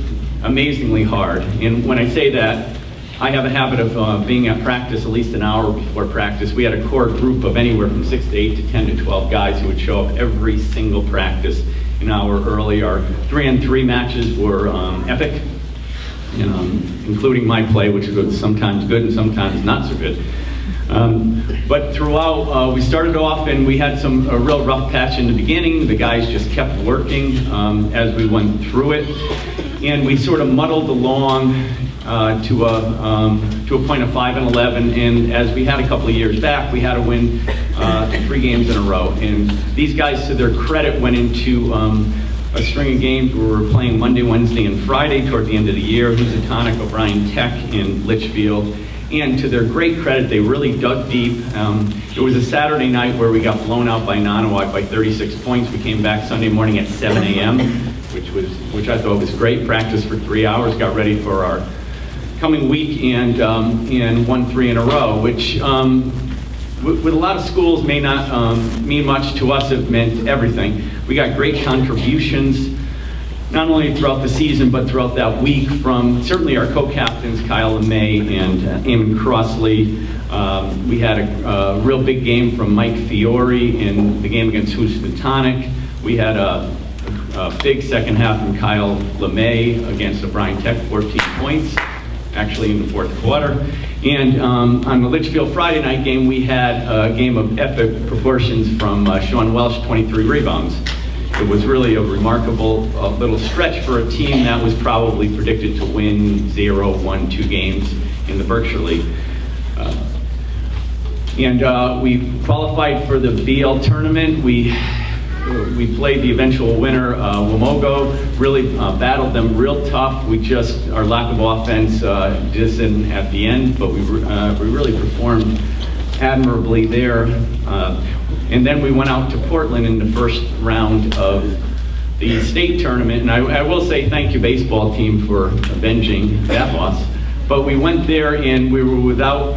Speaker 11: amazingly hard. And when I say that, I have a habit of being at practice at least an hour before practice. We had a core group of anywhere from 6 to 8 to 10 to 12 guys who would show up every single practice an hour early. Our 3-on-3 matches were epic, including my play, which was sometimes good and sometimes not so good. But throughout, we started off and we had a real rough patch in the beginning. The guys just kept working as we went through it. And we sort of muddled along to a point of 5-11. And as we had a couple of years back, we had to win 3 games in a row. And these guys, to their credit, went into a string of games where we were playing Monday, Wednesday, and Friday toward the end of the year. Housatonic, O'Brien Tech, and Litchfield. And to their great credit, they really dug deep. It was a Saturday night where we got blown out by Nonawak by 36 points. We came back Sunday morning at 7 a.m., which I thought was great. Practice for 3 hours, got ready for our coming week, and won 3 in a row, which with a lot of schools may not mean much. To us, it meant everything. We got great contributions, not only throughout the season, but throughout that week from certainly our co-captains, Kyle LeMay and Eamon Crossley. We had a real big game from Mike Fiore in the game against Housatonic. We had a big second half from Kyle LeMay against O'Brien Tech, 14 points, actually in the fourth quarter. And on the Litchfield Friday night game, we had a game of epic proportions from Sean Welsh, 23 rebounds. It was really a remarkable little stretch for a team that was probably predicted to win 0, 1, 2 games in the Berkshire League. And we qualified for the BL tournament. We played the eventual winner, Wamogo, really battled them real tough. Our lack of offense didn't at the end, but we really performed admirably there. And then we went out to Portland in the first round of the state tournament. And I will say thank you, baseball team, for avenging that loss. But we went there and we were without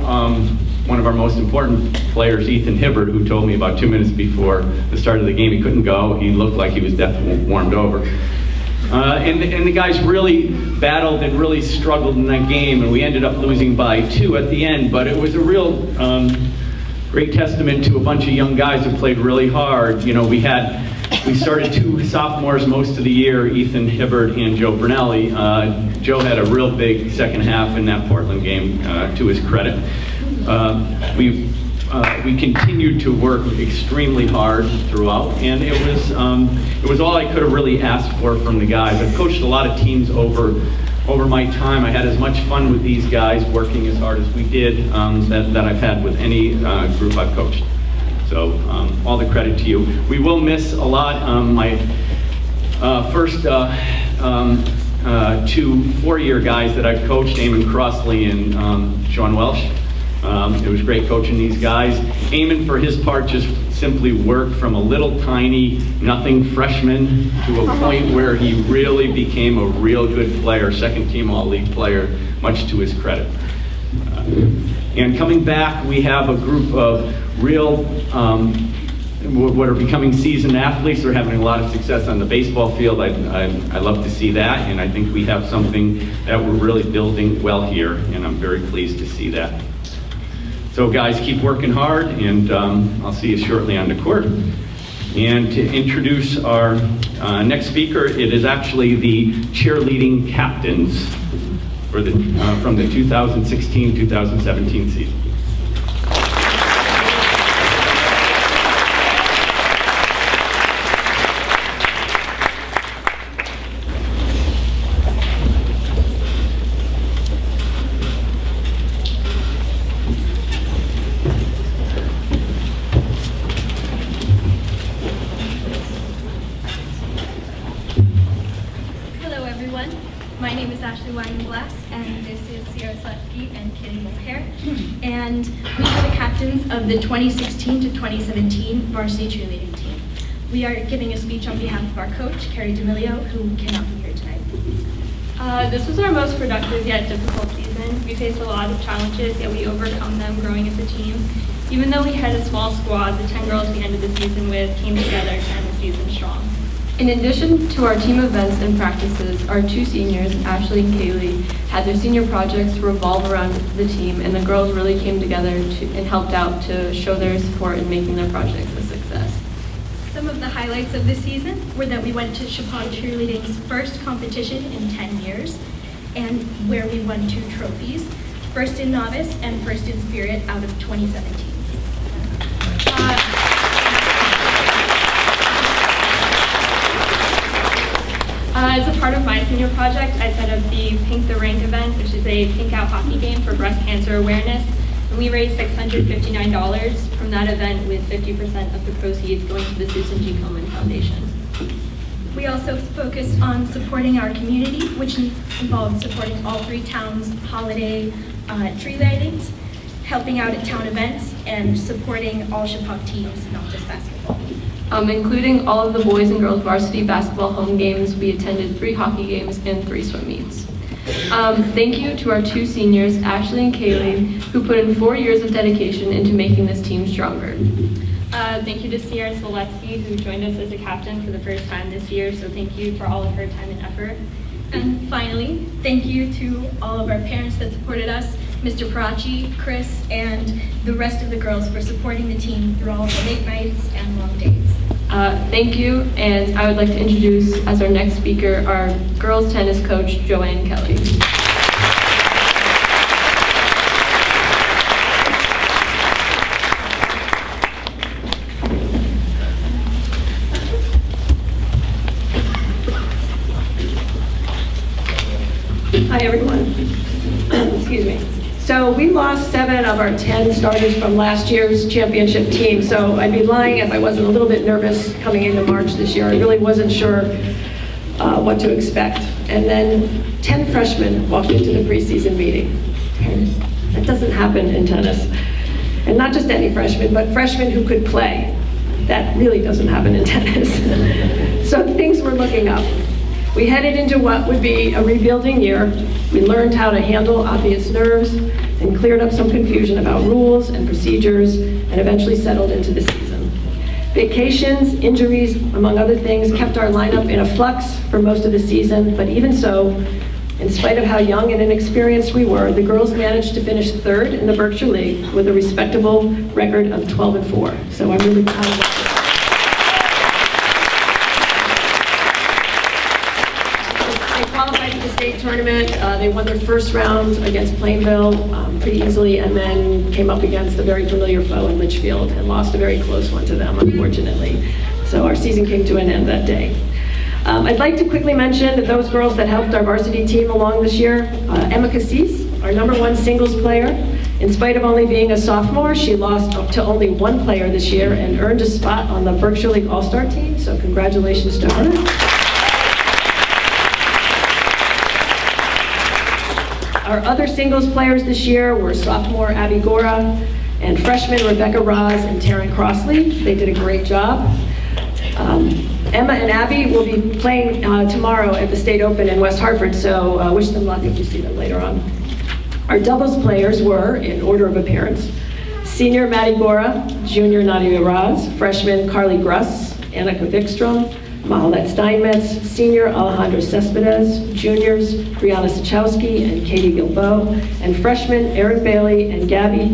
Speaker 11: one of our most important players, Ethan Hibbert, who told me about 2 minutes before the start of the game he couldn't go. He looked like he was definitely warmed over. And the guys really battled and really struggled in that game, and we ended up losing by 2 at the end. But it was a real great testament to a bunch of young guys who played really hard. You know, we started 2 sophomores most of the year, Ethan Hibbert and Joe Brunelli. Joe had a real big second half in that Portland game, to his credit. We continued to work extremely hard throughout, and it was all I could have really asked for from the guys. I've coached a lot of teams over my time. I had as much fun with these guys working as hard as we did that I've had with any group I've coached. So all the credit to you. We will miss a lot. My first 2 4-year guys that I've coached, Eamon Crossley and Sean Welsh. It was great coaching these guys. Eamon, for his part, just simply worked from a little tiny nothing freshman to a point where he really became a real good player, second team all-league player, much to his credit. And coming back, we have a group of real, what are becoming seasoned athletes. They're having a lot of success on the baseball field. I love to see that, and I think we have something that we're really building well here, and I'm very pleased to see that. So guys, keep working hard, and I'll see you shortly on the court. And to introduce our next speaker, it is actually the cheerleading captains for from the 2016-2017 season.
Speaker 12: Of the 2016 to 2017 varsity cheerleading team. We are giving a speech on behalf of our coach, Carrie D'Amelio, who cannot be here tonight. This was our most productive yet difficult season. We faced a lot of challenges, yet we overcome them growing as a team. Even though we had a small squad, the 10 girls we ended the season with came together to end the season strong.
Speaker 13: In addition to our team events and practices, our two seniors, Ashley and Kaylee, had their senior projects revolve around the team, and the girls really came together and helped out to show their support in making their projects a success.
Speaker 12: Some of the highlights of this season were that we went to Chippewa Cheerleading's first competition in 10 years, and where we won 2 trophies, first in novice and first in spirit out of 2017. As a part of my senior project, I set up the Pink the Rank event, which is a pink out hockey game for breast cancer awareness. And we raised $659 from that event, with 50% of the proceeds going to the Susan G. Komen Foundation. We also focused on supporting our community, which involved supporting all 3 towns' holiday tree lightings, helping out at town events, and supporting all Chippewa teams, not just basketball.
Speaker 13: Including all of the boys and girls varsity basketball home games, we attended 3 hockey games and 3 swim meets. Thank you to our 2 seniors, Ashley and Kaylee, who put in 4 years of dedication into making this team stronger.
Speaker 12: Thank you to Sierra Seletsky, who joined us as a captain for the first time this year, so thank you for all of her time and effort. And finally, thank you to all of our parents that supported us, Mr. Parachi, Chris, and the rest of the girls for supporting the team through all the late nights and long days.
Speaker 13: Thank you, and I would like to introduce as our next speaker our girls tennis coach, Joanne Kelly.
Speaker 14: Hi, everyone. Excuse me. So we lost 7 of our 10 starters from last year's championship team, so I'd be lying if I wasn't a little bit nervous coming into March this year. I really wasn't sure what to expect. And then 10 freshmen walked into the preseason meeting. That doesn't happen in tennis. And not just any freshmen, but freshmen who could play. That really doesn't happen in tennis. So things were looking up. We headed into what would be a rebuilding year. We learned how to handle obvious nerves and cleared up some confusion about rules and procedures, and eventually settled into the season. Vacations, injuries, among other things, kept our lineup in a flux for most of the season, but even so, in spite of how young and inexperienced we were, the girls managed to finish 3rd in the Berkshire League with a respectable record of 12-4. So I'm really proud of them. State tournament. They won their first round against Plainville pretty easily, and then came up against a very familiar foe in Litchfield and lost a very close one to them, unfortunately. So our season came to an end that day. I'd like to quickly mention that those girls that helped our varsity team along this year. Emma Cassis, our #1 singles player. In spite of only being a sophomore, she lost up to only 1 player this year and earned a spot on the Berkshire League All-Star team, so congratulations to her. Our other singles players this year were sophomore Abby Gora and freshman Rebecca Roz and Taryn Crossley. They did a great job. Emma and Abby will be playing tomorrow at the State Open in West Hartford, so wish them luck if you see them later on. Our doubles players were, in order of appearance, senior Maddie Gora, junior Nadia Roz, freshman Carly Gruss, Annika Vikstrom, Mahalet Steinmetz, senior Alejandro Cespedes, juniors Brianna Sachowski and Katie Gilbo, and freshmen Erin Bailey and Gabby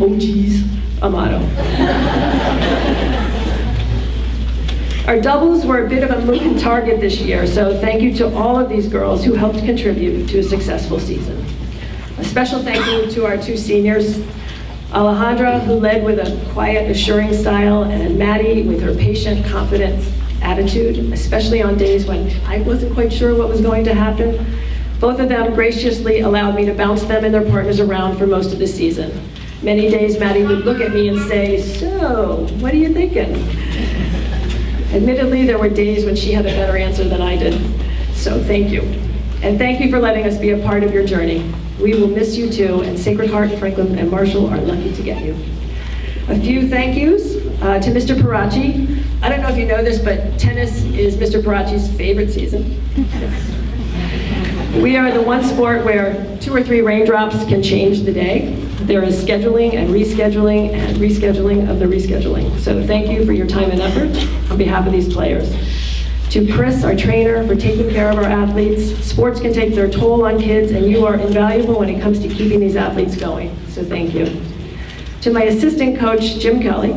Speaker 14: Amato. Our doubles were a bit of a moving target this year, so thank you to all of these girls who helped contribute to a successful season. A special thank you to our 2 seniors, Alejandra, who led with a quiet, assuring style, and Maddie with her patient, confident attitude, especially on days when I wasn't quite sure what was going to happen. Both of them graciously allowed me to bounce them and their partners around for most of the season. Many days Maddie would look at me and say, "So, what are you thinking?" Admittedly, there were days when she had a better answer than I did. So thank you. And thank you for letting us be a part of your journey. We will miss you too, and Sacred Heart, Franklin, and Marshall are lucky to get you. A few thank yous to Mr. Parachi. I don't know if you know this, but tennis is Mr. Parachi's favorite season. We are the one sport where 2 or 3 raindrops can change the day. There is scheduling and rescheduling of the rescheduling. So thank you for your time and effort on behalf of these players. To Chris, our trainer, for taking care of our athletes. Sports can take their toll on kids, and you are invaluable when it comes to keeping these athletes going. So thank you. To my assistant coach, Jim Kelly,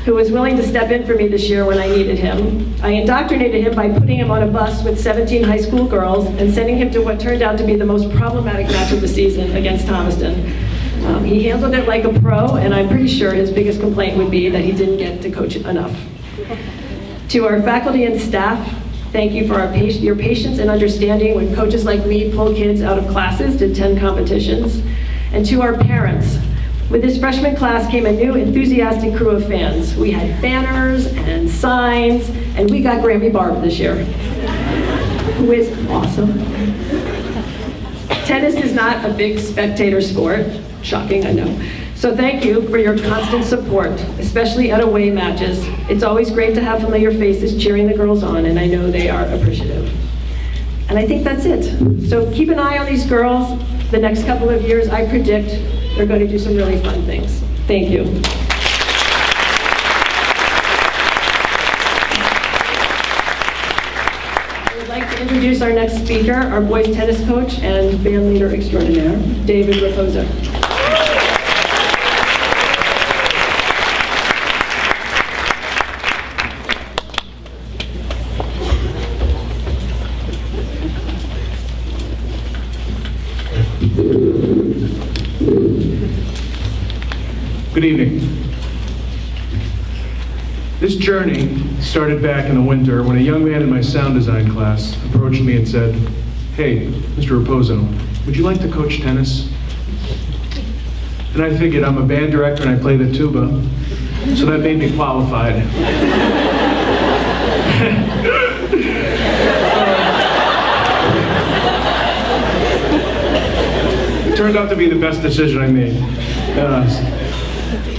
Speaker 14: who was willing to step in for me this year when I needed him. I indoctrinated him by putting him on a bus with 17 high school girls and sending him to what turned out to be the most problematic match of the season against Thomaston. He handled it like a pro, and I'm pretty sure his biggest complaint would be that he didn't get to coach enough. To our faculty and staff, thank you for your patience and understanding when coaches like me pull kids out of classes to attend competitions. And to our parents, with this freshman class came a new enthusiastic crew of fans. We had banners and signs, and we got Grammy Barb this year, who is awesome. Tennis is not a big spectator sport. Shocking, I know. So thank you for your constant support, especially at away matches. It's always great to have familiar faces cheering the girls on, and I know they are appreciative. And I think that's it. So keep an eye on these girls. The next couple of years, I predict they're going to do some really fun things. Thank you. I would like to introduce our next speaker, our boys tennis coach and band leader extraordinaire, David Raposa.
Speaker 15: Good evening. This journey started back in the winter when a young man in my sound design class approached me and said, "Hey, Mr. Raposo, would you like to coach tennis?" And I figured I'm a band director and I play the tuba, so that made me qualified. It turned out to be the best decision I made.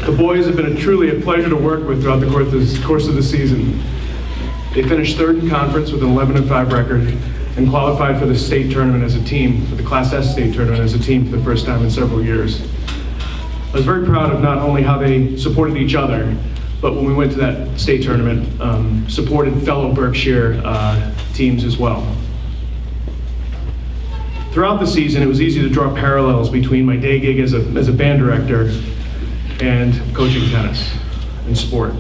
Speaker 15: The boys have been truly a pleasure to work with throughout the course of the season. They finished 3rd in conference with an 11-5 record and qualified for the state tournament as a team, for the Class S state tournament as a team for the first time in several years. I was very proud of not only how they supported each other, but when we went to that state tournament, supported fellow Berkshire teams as well. Throughout the season, it was easy to draw parallels between my day gig as a band director and coaching tennis and sport.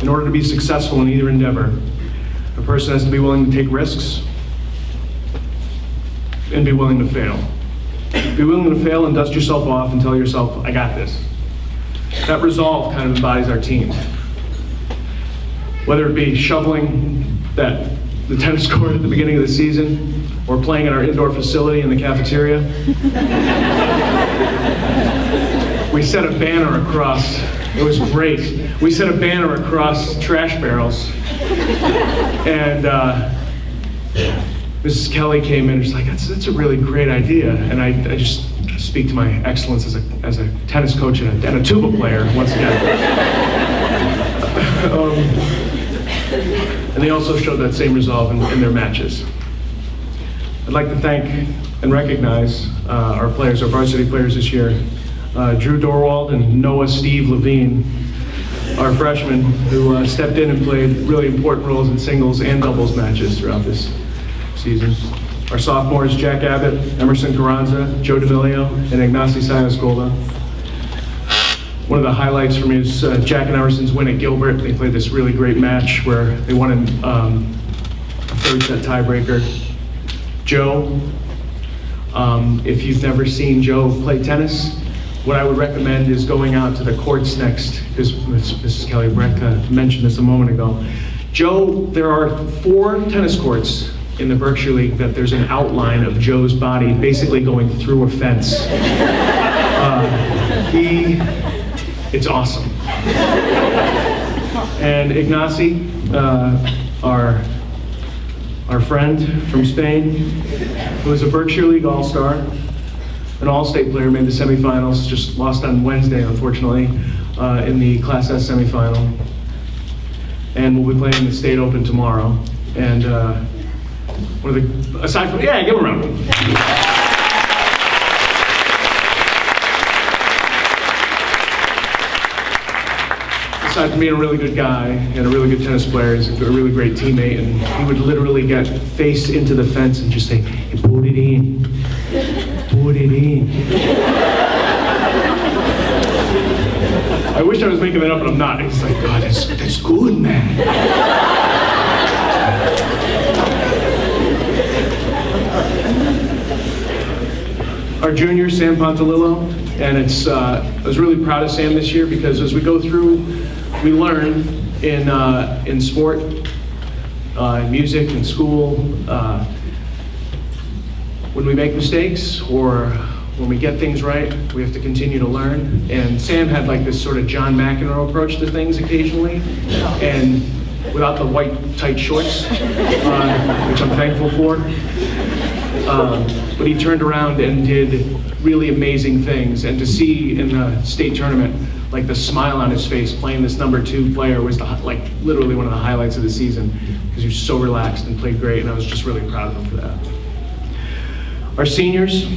Speaker 15: In order to be successful in either endeavor, a person has to be willing to take risks and be willing to fail. Be willing to fail and dust yourself off and tell yourself, I got this. That resolve kind of embodies our team. Whether it be shoveling the tennis court at the beginning of the season or playing in our indoor facility in the cafeteria. We set a banner across, it was great. We set a banner across trash barrels. And Mrs. Kelly came in and was like, that's a really great idea. And I just speak to my excellence as a tennis coach and a tuba player, once again. And they also showed that same resolve in their matches. I'd like to thank and recognize our players, our varsity players this year. Drew Dorwald and Noah Steve Levine, our freshmen, who stepped in and played really important roles in singles and doubles matches throughout this season. Our sophomores, Jack Abbott, Emerson Carranza, Joe D'Amelio, and Ignacy Sayas-Golda. One of the highlights for me is Jack and Emerson's win at Gilbert. They played this really great match where they won in a 3rd set tiebreaker. Joe, if you've never seen Joe play tennis, what I would recommend is going out to the courts next, because Mrs. Kelly Breck mentioned this a moment ago. Joe, there are 4 tennis courts in the Berkshire League that there's an outline of Joe's body basically going through a fence. It's awesome. And Ignacy, our friend from Spain, who is a Berkshire League All-Star, an all-state player, made the semifinals, just lost on Wednesday, unfortunately, in the Class S semifinal. And we'll be playing the State Open tomorrow. And one of the, aside from, yeah, give him a round. Aside from being a really good guy and a really good tennis player, he's a really great teammate, and he would literally get face into the fence and just say, hey, put it in, put it in. I wish I was making that up, but I'm not. He's like, God, that's good, man. Our junior, Sam Pontalillo, and I was really proud of Sam this year because as we go through, we learn in sport, in music, in school, when we make mistakes or when we get things right, we have to continue to learn. And Sam had like this sort of John McEnroe approach to things occasionally, and without the white tight shorts, which I'm thankful for. But he turned around and did really amazing things. And to see in the state tournament, like the smile on his face playing this #2 player was like literally one of the highlights of the season because he was so relaxed and played great, and I was just really proud of him for that. Our seniors,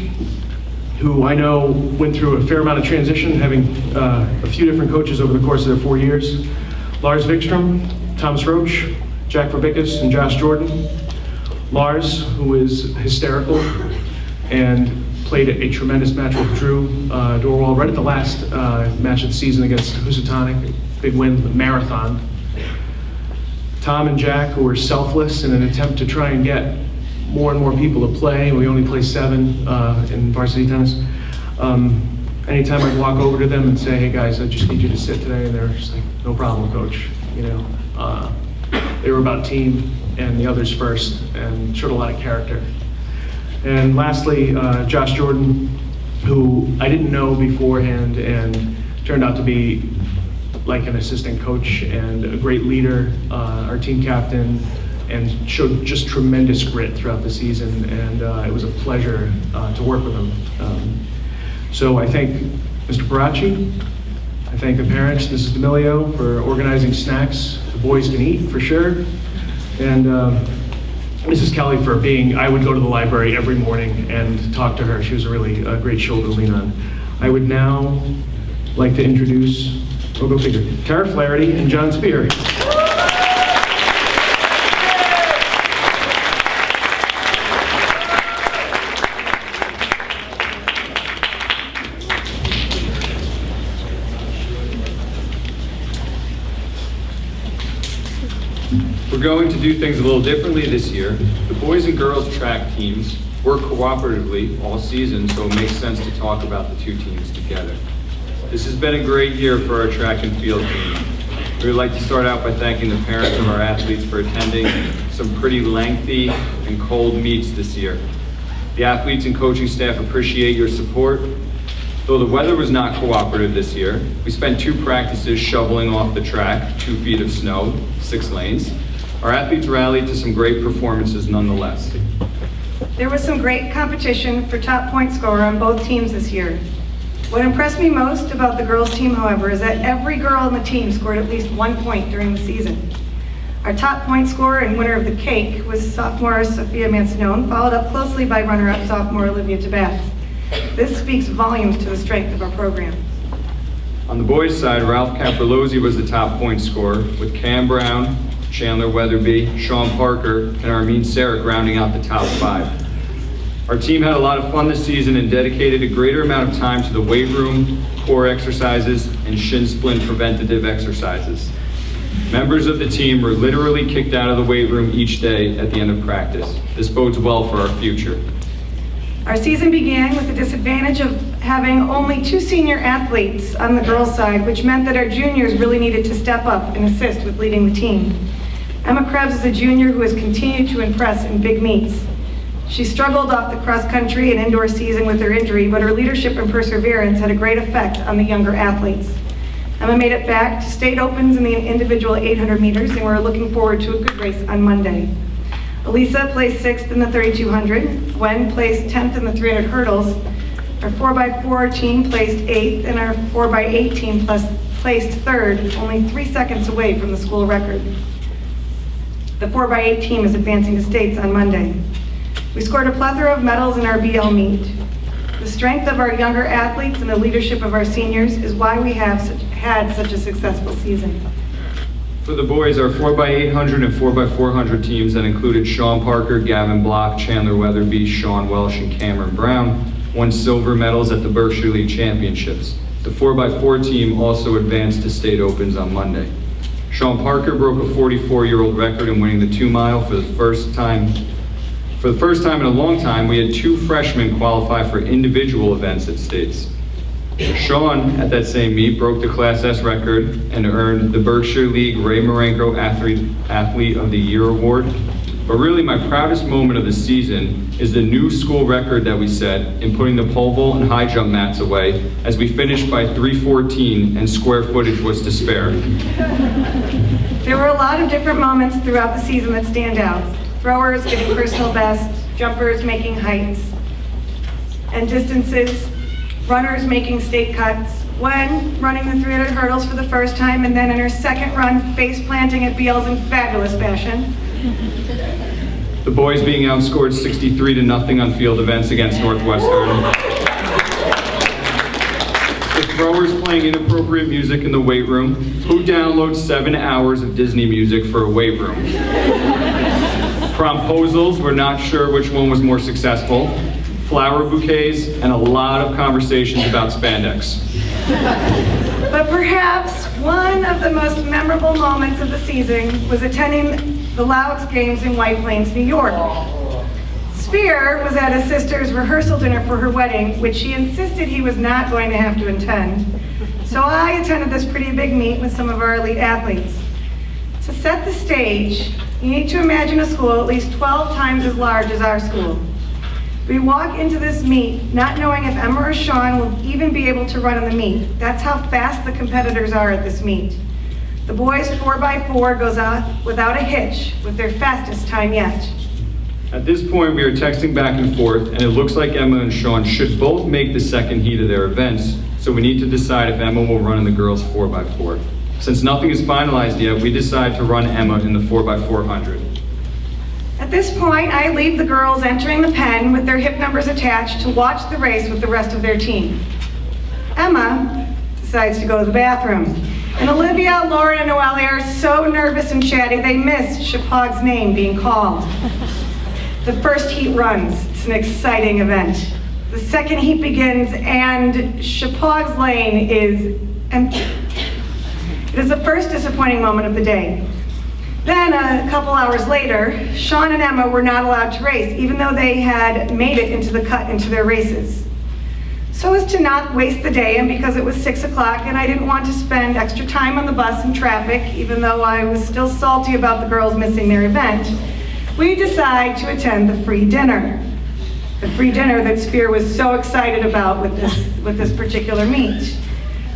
Speaker 15: who I know went through a fair amount of transition, having a few different coaches over the course of their 4 years. Lars Vikstrom, Thomas Roach, Jack Verbickus, and Josh Jordan. Lars, who is hysterical and played a tremendous match with Drew Dorwald right at the last match of the season against Housatonic, big win, marathon. Tom and Jack, who were selfless in an attempt to try and get more and more people to play. We only play 7 in varsity tennis. Anytime I'd walk over to them and say, hey guys, I just need you to sit today, and they're just like, no problem, coach. You know, they were about team and the others first, and showed a lot of character. And lastly, Josh Jordan, who I didn't know beforehand and turned out to be like an assistant coach and a great leader, our team captain, and showed just tremendous grit throughout the season, and it was a pleasure to work with him. So I thank Mr. Baracci, I thank the parents, Mrs. D'Amelio, for organizing snacks the boys can eat, for sure, and Mrs. Kelly for being, I would go to the library every morning and talk to her. She was a really great shoulder to lean on. I would now like to introduce, oh, go figure, Tara Flaherty and John Spear.
Speaker 7: We're going to do things a little differently this year. The boys and girls track teams work cooperatively all season, so it makes sense to talk about the 2 teams together. This has been a great year for our track and field team. We would like to start out by thanking the parents of our athletes for attending some pretty lengthy and cold meets this year. The athletes and coaching staff appreciate your support. Though the weather was not cooperative this year, we spent 2 practices shoveling off the track, 2 feet of snow, 6 lanes. Our athletes rallied to some great performances nonetheless.
Speaker 4: There was some great competition for top point scorer on both teams this year. What impressed me most about the girls' team, however, is that every girl on the team scored at least 1 point during the season. Our top point scorer and winner of the cake was sophomore Sophia Mancinone, followed up closely by runner-up sophomore Olivia Tabat. This speaks volumes to the strength of our program.
Speaker 7: On the boys' side, Ralph Caprolozzi was the top point scorer, with Cam Brown, Chandler Weatherby, Sean Parker, and Armin Sarek rounding out the top 5. Our team had a lot of fun this season and dedicated a greater amount of time to the weight room, core exercises, and shin splint preventative exercises. Members of the team were literally kicked out of the weight room each day at the end of practice. This bodes well for our future.
Speaker 4: Our season began with the disadvantage of having only 2 senior athletes on the girls' side, which meant that our juniors really needed to step up and assist with leading the team. Emma Krebs is a junior who has continued to impress in big meets. She struggled off the cross-country and indoor season with her injury, but her leadership and perseverance had a great effect on the younger athletes. Emma made it back to state opens in the individual 800 meters, and we're looking forward to a good race on Monday. Elisa placed 6th in the 3200, Gwen placed 10th in the 300 hurdles, our 4x4 team placed 8th, and our 4x8 team placed 3rd, only 3 seconds away from the school record. The 4x8 team is advancing to states on Monday. We scored a plethora of medals in our BL meet. The strength of our younger athletes and the leadership of our seniors is why we have had such a successful season.
Speaker 7: For the boys, our 4x800 and 4x400 teams that included Sean Parker, Gavin Block, Chandler Weatherby, Sean Welsh, and Cameron Brown won silver medals at the Berkshire League Championships. The 4x4 team also advanced to state opens on Monday. Sean Parker broke a 44-year-old record in winning the 2-mile for the first time. For the first time in a long time, we had 2 freshmen qualify for individual events at states. Sean, at that same meet, broke the Class S record and earned the Berkshire League Ray Marenko Athlete of the Year award. But really, my proudest moment of the season is the new school record that we set in putting the pole vault and high jump mats away, as we finished by 3:14 and square footage was to spare.
Speaker 4: There were a lot of different moments throughout the season that stand out. Throwers getting personal bests, jumpers making heights and distances, runners making state cuts, Gwen running the 300 hurdles for the first time, and then in her second run, face planting at BLs in fabulous fashion.
Speaker 7: The boys being outscored 63-0 on field events against Northwestern. The throwers playing inappropriate music in the weight room. Who downloads 7 hours of Disney music for a weight room? Promposals, we're not sure which one was more successful. Flower bouquets, and a lot of conversations about spandex.
Speaker 4: But perhaps one of the most memorable moments of the season was attending the Louds games in White Plains, New York. Spear was at his sister's rehearsal dinner for her wedding, which she insisted he was not going to have to attend. So I attended this pretty big meet with some of our elite athletes. To set the stage, you need to imagine a school at least 12 times as large as our school. We walk into this meet not knowing if Emma or Sean will even be able to run in the meet. That's how fast the competitors are at this meet. The boys 4x4 goes out without a hitch with their fastest time yet.
Speaker 7: At this point, we are texting back and forth, and it looks like Emma and Sean should both make the second heat of their events, so we need to decide if Emma will run in the girls 4x4. Since nothing is finalized yet, we decide to run Emma in the 4x400.
Speaker 4: At this point, I leave the girls entering the pen with their hip numbers attached to watch the race with the rest of their team. Emma decides to go to the bathroom. And Olivia, Lauren, and Noelle are so nervous and chatty, they miss Chapog's name being called. The first heat runs. It's an exciting event. The second heat begins, and Chapog's lane is empty. It is the first disappointing moment of the day. Then, a couple hours later, Sean and Emma were not allowed to race, even though they had made it into the cut into their races. So as to not waste the day, and because it was 6 o'clock and I didn't want to spend extra time on the bus and traffic, even though I was still salty about the girls missing their event, we decided to attend the free dinner. The free dinner that Spear was so excited about with this particular meet.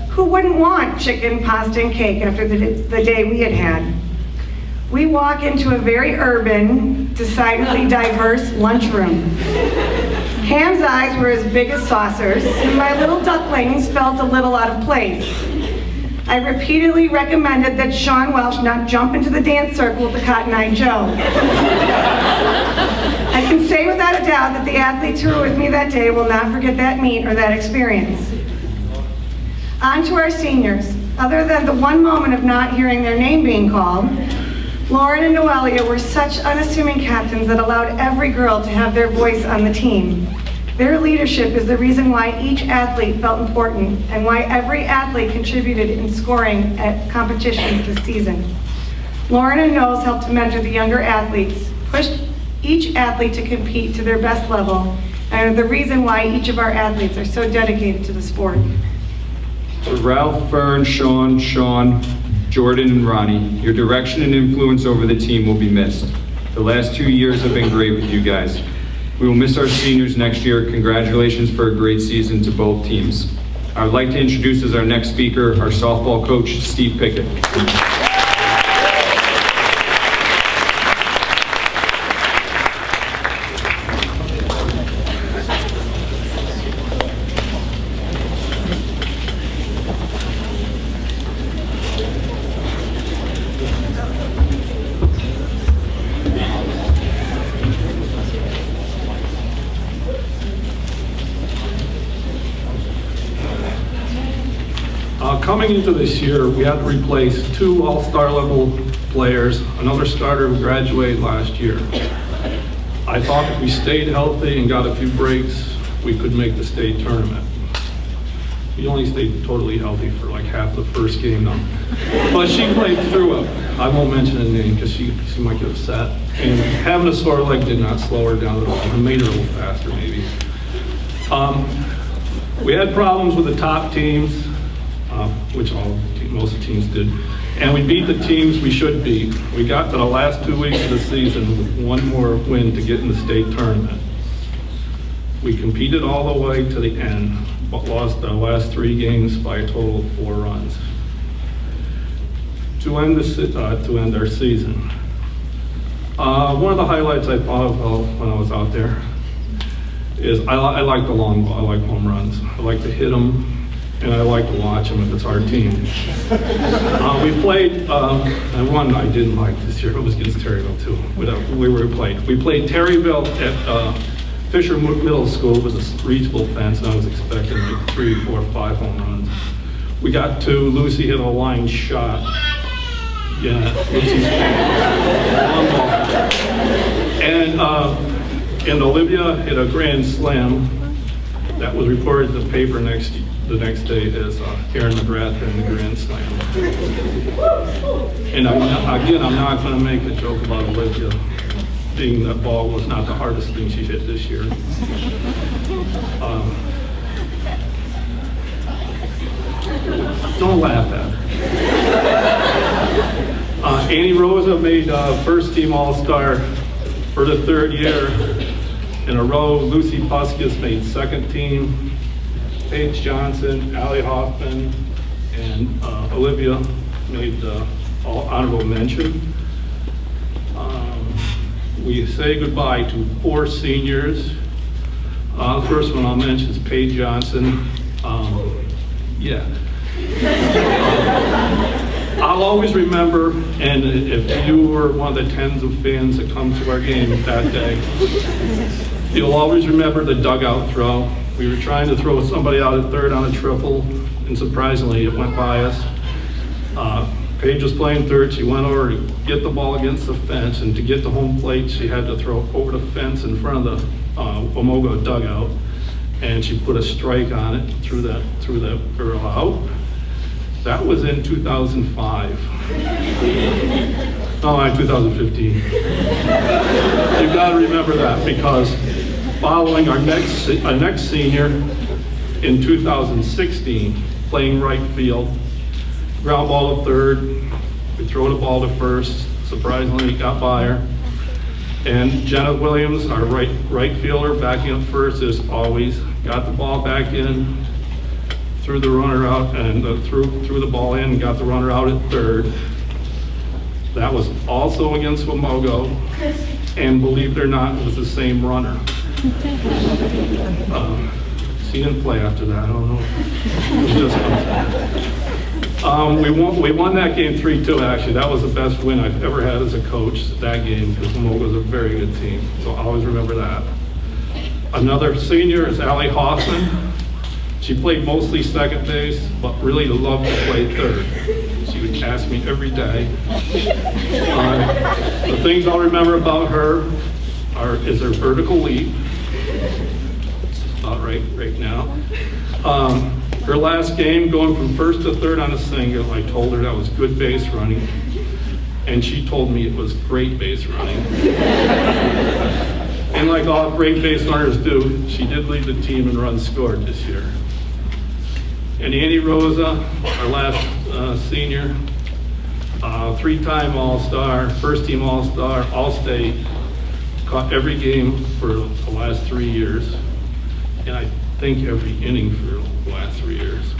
Speaker 4: Who wouldn't want chicken, pasta, and cake after the day we had had? We walk into a very urban, decidedly diverse lunchroom. Ham's eyes were as big as saucers, and my little ducklings felt a little out of place. I repeatedly recommended that Sean Welsh not jump into the dance circle with the Cotton Eye Joe. I can say without a doubt that the athletes who were with me that day will not forget that meet or that experience. On to our seniors. Other than the one moment of not hearing their name being called, Lauren and Noelia were such unassuming captains that allowed every girl to have their voice on the team. Their leadership is the reason why each athlete felt important and why every athlete contributed in scoring at competitions this season. Lauren and Knowles helped to mentor the younger athletes, pushed each athlete to compete to their best level, and are the reason why each of our athletes are so dedicated to the sport.
Speaker 7: To Ralph, Fern, Sean, Jordan, and Ronnie, your direction and influence over the team will be missed. The last 2 years have been great with you guys. We will miss our seniors next year. Congratulations for a great season to both teams. I would like to introduce as our next speaker, our softball coach, Steve Pickett.
Speaker 16: coming into this year, we had to replace 2 all-star level players, another starter who graduated last year. I thought if we stayed healthy and got a few breaks, we could make the state tournament. We only stayed totally healthy for like half the first game though. But she played through it. I won't mention her name because she might get upset. And having a sore leg did not slow her down at all. It made her a little faster maybe. We had problems with the top teams, which most of the teams did. And we beat the teams we should beat. We got to the last 2 weeks of the season with 1 more win to get in the state tournament. We competed all the way to the end, but lost the last 3 games by a total of 4 runs. To end our season, one of the highlights I thought of when I was out there is I like the long ball. I like home runs. I like to hit them. And I like to watch them if it's our team. We played, and one I didn't like this year, it was against Terryville too. We played Terryville at Fisher Middle School with a reachable fence, and I was expecting like 3, 4, 5 home runs. We got 2, Lucy hit a line shot. Yeah, Lucy's long ball. And Olivia hit a grand slam that was reported in the paper the next day as Aaron McGrath in the grand slam. And I'm not going to make a joke about Olivia being that ball was not the hardest thing she hit this year. Don't laugh at her. Annie Rosa made first team All-Star for the 3rd year in a row. Lucy Puskis made 2nd team. Paige Johnson, Allie Hoffman, and Olivia made honorable mention. We say goodbye to 4 seniors. The first one I'll mention is Paige Johnson. I'll always remember, and if you were one of the tens of fans that come to our game that day, you'll always remember the dugout throw. We were trying to throw somebody out at 3rd on a triple, and surprisingly, it went by us. Paige was playing 3rd. She went over to get the ball against the fence, and to get to home plate, she had to throw over the fence in front of the Wamogo dugout, and she put a strike on it, threw that girl out. That was in 2005. Oh, in 2015. You've got to remember that, because following our next senior in 2016, playing right field, ground ball to 3rd, we throw the ball to 1st, surprisingly got by her. And Jenna Williams, our right fielder, backing up 1st as always, got the ball back in, threw the runner out, and threw the ball in and got the runner out at 3rd. That was also against Wamogo, and believe it or not, it was the same runner. She didn't play after that, I don't know. It was just we won that game 3-2 actually. That was the best win I've ever had as a coach, that game, because Wamogo was a very good team. So I'll always remember that. Another senior is Allie Hoffman. She played mostly 2nd base, but really loved to play 3rd. She would ask me every day. The things I'll remember about her is her vertical leap. It's about right now. Her last game, going from 1st to 3rd on a single, I told her that was good base running, and she told me it was great base running. And like all great base runners do, she did lead the team in runs scored this year. And Annie Rosa, our last senior, 3-time All-Star, 1st team All-Star, All-State, caught every game for the last 3 years, and I think every inning for the last 3 years.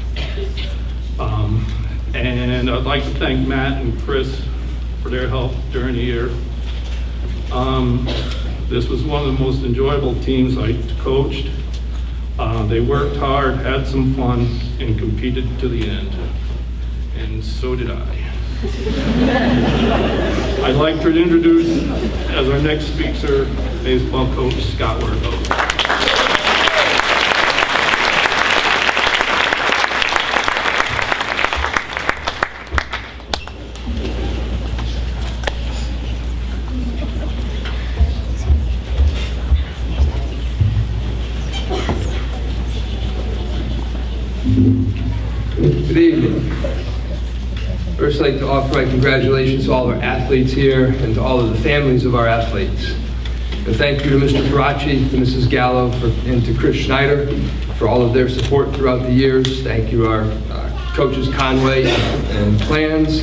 Speaker 16: And I'd like to thank Matt and Chris for their help during the year. This was one of the most enjoyable teams I coached. They worked hard, had some fun, and competed to the end. And so did I. I'd like to introduce, as our next speaker, baseball coach Scott Wergo.
Speaker 17: like to offer my congratulations to all our athletes here and to all of the families of our athletes. And thank you to Mr. Parachi, to Mrs. Gallo, and to Chris Schneider for all of their support throughout the years. Thank you our coaches Conway and Plans.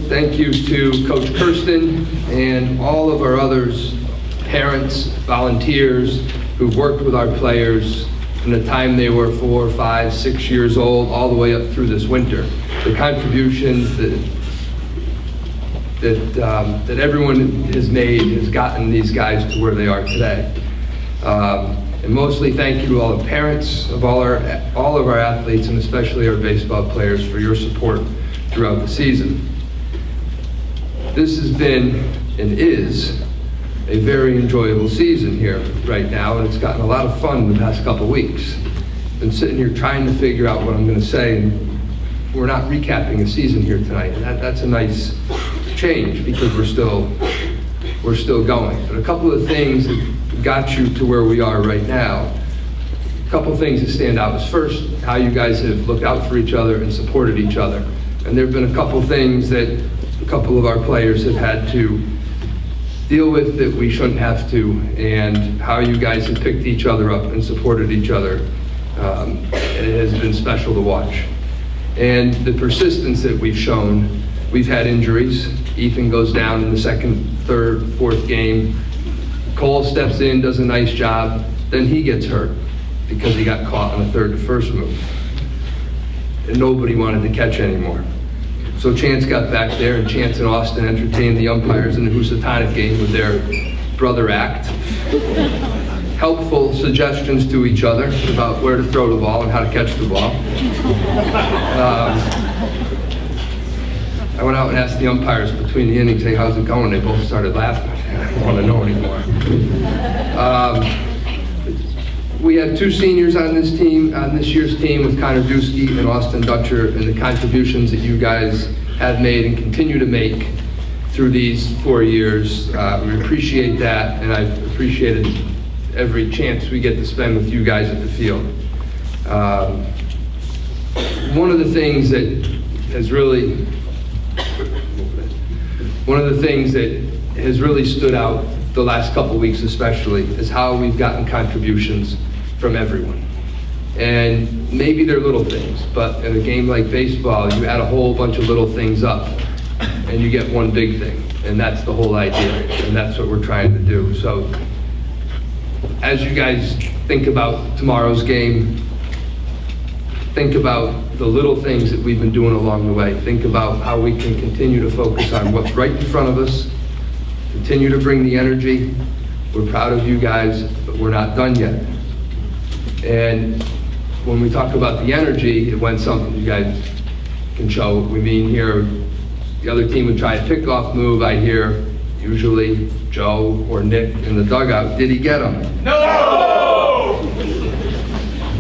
Speaker 17: Thank you to Coach Kirsten and all of our others, parents, volunteers who've worked with our players from the time they were 4, 5, 6 years old, all the way up through this winter. The contributions that everyone has made has gotten these guys to where they are today. And mostly thank you to all the parents of all of our athletes, and especially our baseball players, for your support throughout the season. This has been and is a very enjoyable season here right now, and it's gotten a lot of fun the past couple weeks. Been sitting here trying to figure out what I'm going to say, and we're not recapping a season here tonight, and that's a nice change because we're still going. But a couple of things that got you to where we are right now, a couple of things that stand out is first, how you guys have looked out for each other and supported each other. And there have been a couple of things that a couple of our players have had to deal with that we shouldn't have to, and how you guys have picked each other up and supported each other. It has been special to watch. And the persistence that we've shown. We've had injuries. Ethan goes down in the second, third, fourth game. Cole steps in, does a nice job. Then he gets hurt because he got caught on a third to first move. And nobody wanted to catch anymore. So Chance got back there, and Chance and Austin entertained the umpires in the Housatonic game with their brother act. Helpful suggestions to each other about where to throw the ball and how to catch the ball. I went out and asked the umpires between the innings, hey, how's it going? They both started laughing. I don't want to know anymore. We have 2 seniors on this team, on this year's team, with Connor Dusky and Austin Dutcher, and the contributions that you guys have made and continue to make through these 4 years. We appreciate that, and I've appreciated every chance we get to spend with you guys at the field. One of the things that has really stood out the last couple weeks especially is how we've gotten contributions from everyone. And maybe they're little things, but in a game like baseball, you add a whole bunch of little things up and you get one big thing. And that's the whole idea, and that's what we're trying to do. So as you guys think about tomorrow's game, think about the little things that we've been doing along the way. Think about how we can continue to focus on what's right in front of us, continue to bring the energy. We're proud of you guys, but we're not done yet. And when we talk about the energy, it went something you guys can show. We mean here, the other team would try a pickoff move. I hear usually Joe or Nick in the dugout, did he get him? No!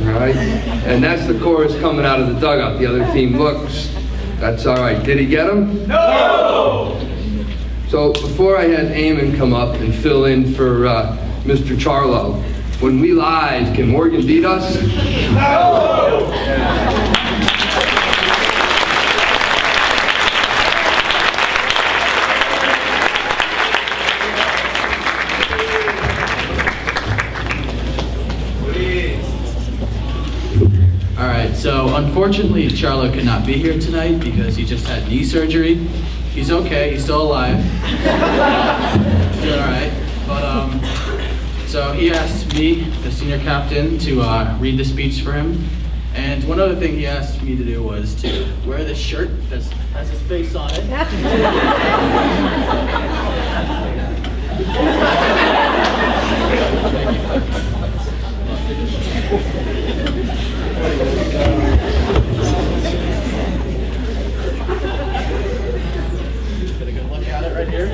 Speaker 17: All right, and that's the chorus coming out of the dugout. The other team looks, that's all right. Did he get him? No! So before I had Eamon come up and fill in for Mr. Charlo, when we live, can Morgan beat us? No!
Speaker 18: All right, so unfortunately, Charlo could not be here tonight because he just had knee surgery. He's okay, he's still alive. Doing all right, but so he asked me, the senior captain, to read the speech for him. And one other thing he asked me to do was to wear this shirt that has his face on it. Get a good look at it right here.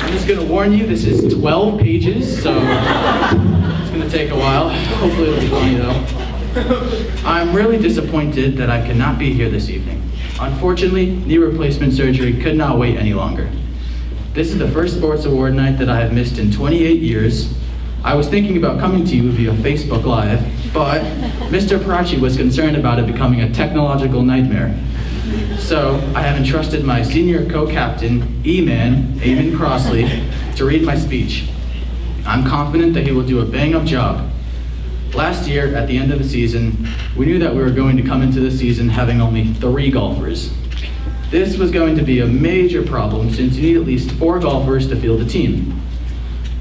Speaker 18: I'm just going to warn you, this is 12 pages, so it's going to take a while. Hopefully it'll be funny though. I'm really disappointed that I could not be here this evening. Unfortunately, knee replacement surgery could not wait any longer. This is the first sports award night that I have missed in 28 years. I was thinking about coming to you via Facebook Live, but Mr. Parachi was concerned about it becoming a technological nightmare. So I have entrusted my senior co-captain, E-Man, Eamon Crossley, to read my speech. I'm confident that he will do a bang-up job. Last year, at the end of the season, we knew that we were going to come into the season having only 3 golfers. This was going to be a major problem since you need at least 4 golfers to field a team.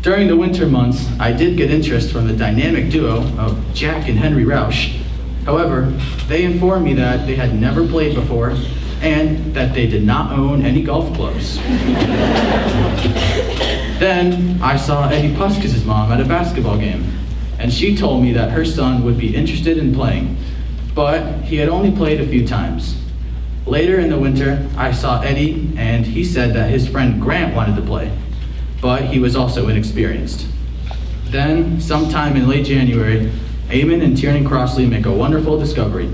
Speaker 18: During the winter months, I did get interest from the dynamic duo of Jack and Henry Roush. However, they informed me that they had never played before and that they did not own any golf clubs. Then I saw Eddie Puskis' mom at a basketball game, and she told me that her son would be interested in playing, but he had only played a few times. Later in the winter, I saw Eddie, and he said that his friend Grant wanted to play, but he was also inexperienced. Then, sometime in late January, Eamon and Tiernan Crossley make a wonderful discovery.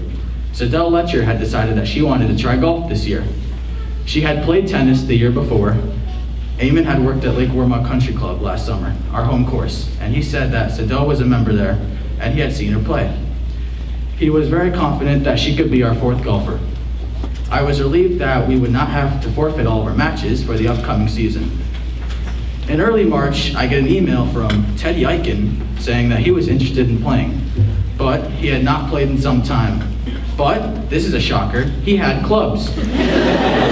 Speaker 18: Sadell Letcher had decided that she wanted to try golf this year. She had played tennis the year before. Eamon had worked at Lake Wormont Country Club last summer, our home course, and he said that Sadell was a member there, and he had seen her play. He was very confident that she could be our 4th golfer. I was relieved that we would not have to forfeit all of our matches for the upcoming season. In early March, I get an email from Teddy Eichen saying that he was interested in playing, but he had not played in some time. But, this is a shocker, he had clubs.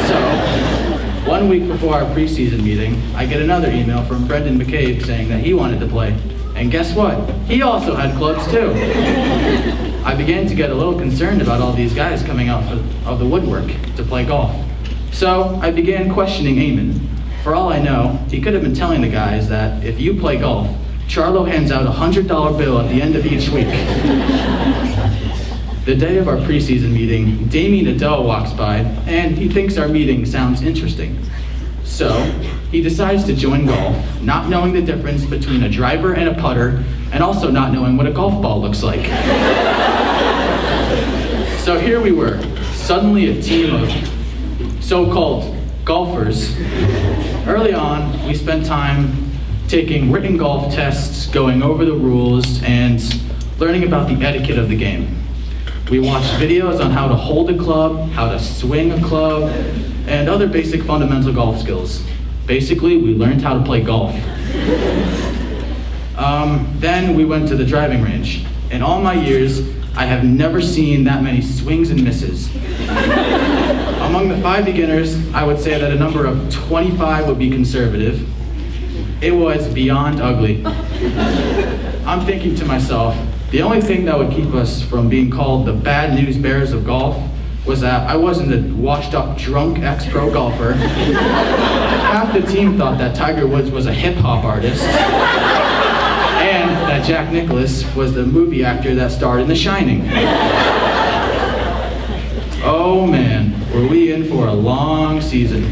Speaker 18: So, 1 week before our preseason meeting, I get another email from Brendan McCabe saying that he wanted to play. And guess what? He also had clubs too. I began to get a little concerned about all these guys coming out of the woodwork to play golf. So, I began questioning Eamon. For all I know, he could have been telling the guys that if you play golf, Charlo hands out a $100 bill at the end of each week. The day of our preseason meeting, Damien Adele walks by, and he thinks our meeting sounds interesting. So, he decides to join golf, not knowing the difference between a driver and a putter, and also not knowing what a golf ball looks like. So here we were, suddenly a team of so-called golfers. Early on, we spent time taking written golf tests, going over the rules, and learning about the etiquette of the game. We watched videos on how to hold a club, how to swing a club, and other basic fundamental golf skills. Basically, we learned how to play golf. Then we went to the driving range. In all my years, I have never seen that many swings and misses. Among the 5 beginners, I would say that a number of 25 would be conservative. It was beyond ugly. I'm thinking to myself, the only thing that would keep us from being called the bad news bears of golf was that I wasn't a washed up drunk ex-pro golfer. Half the team thought that Tiger Woods was a hip hop artist, and that Jack Nicklaus was the movie actor that starred in The Shining. Oh man, were we in for a long season.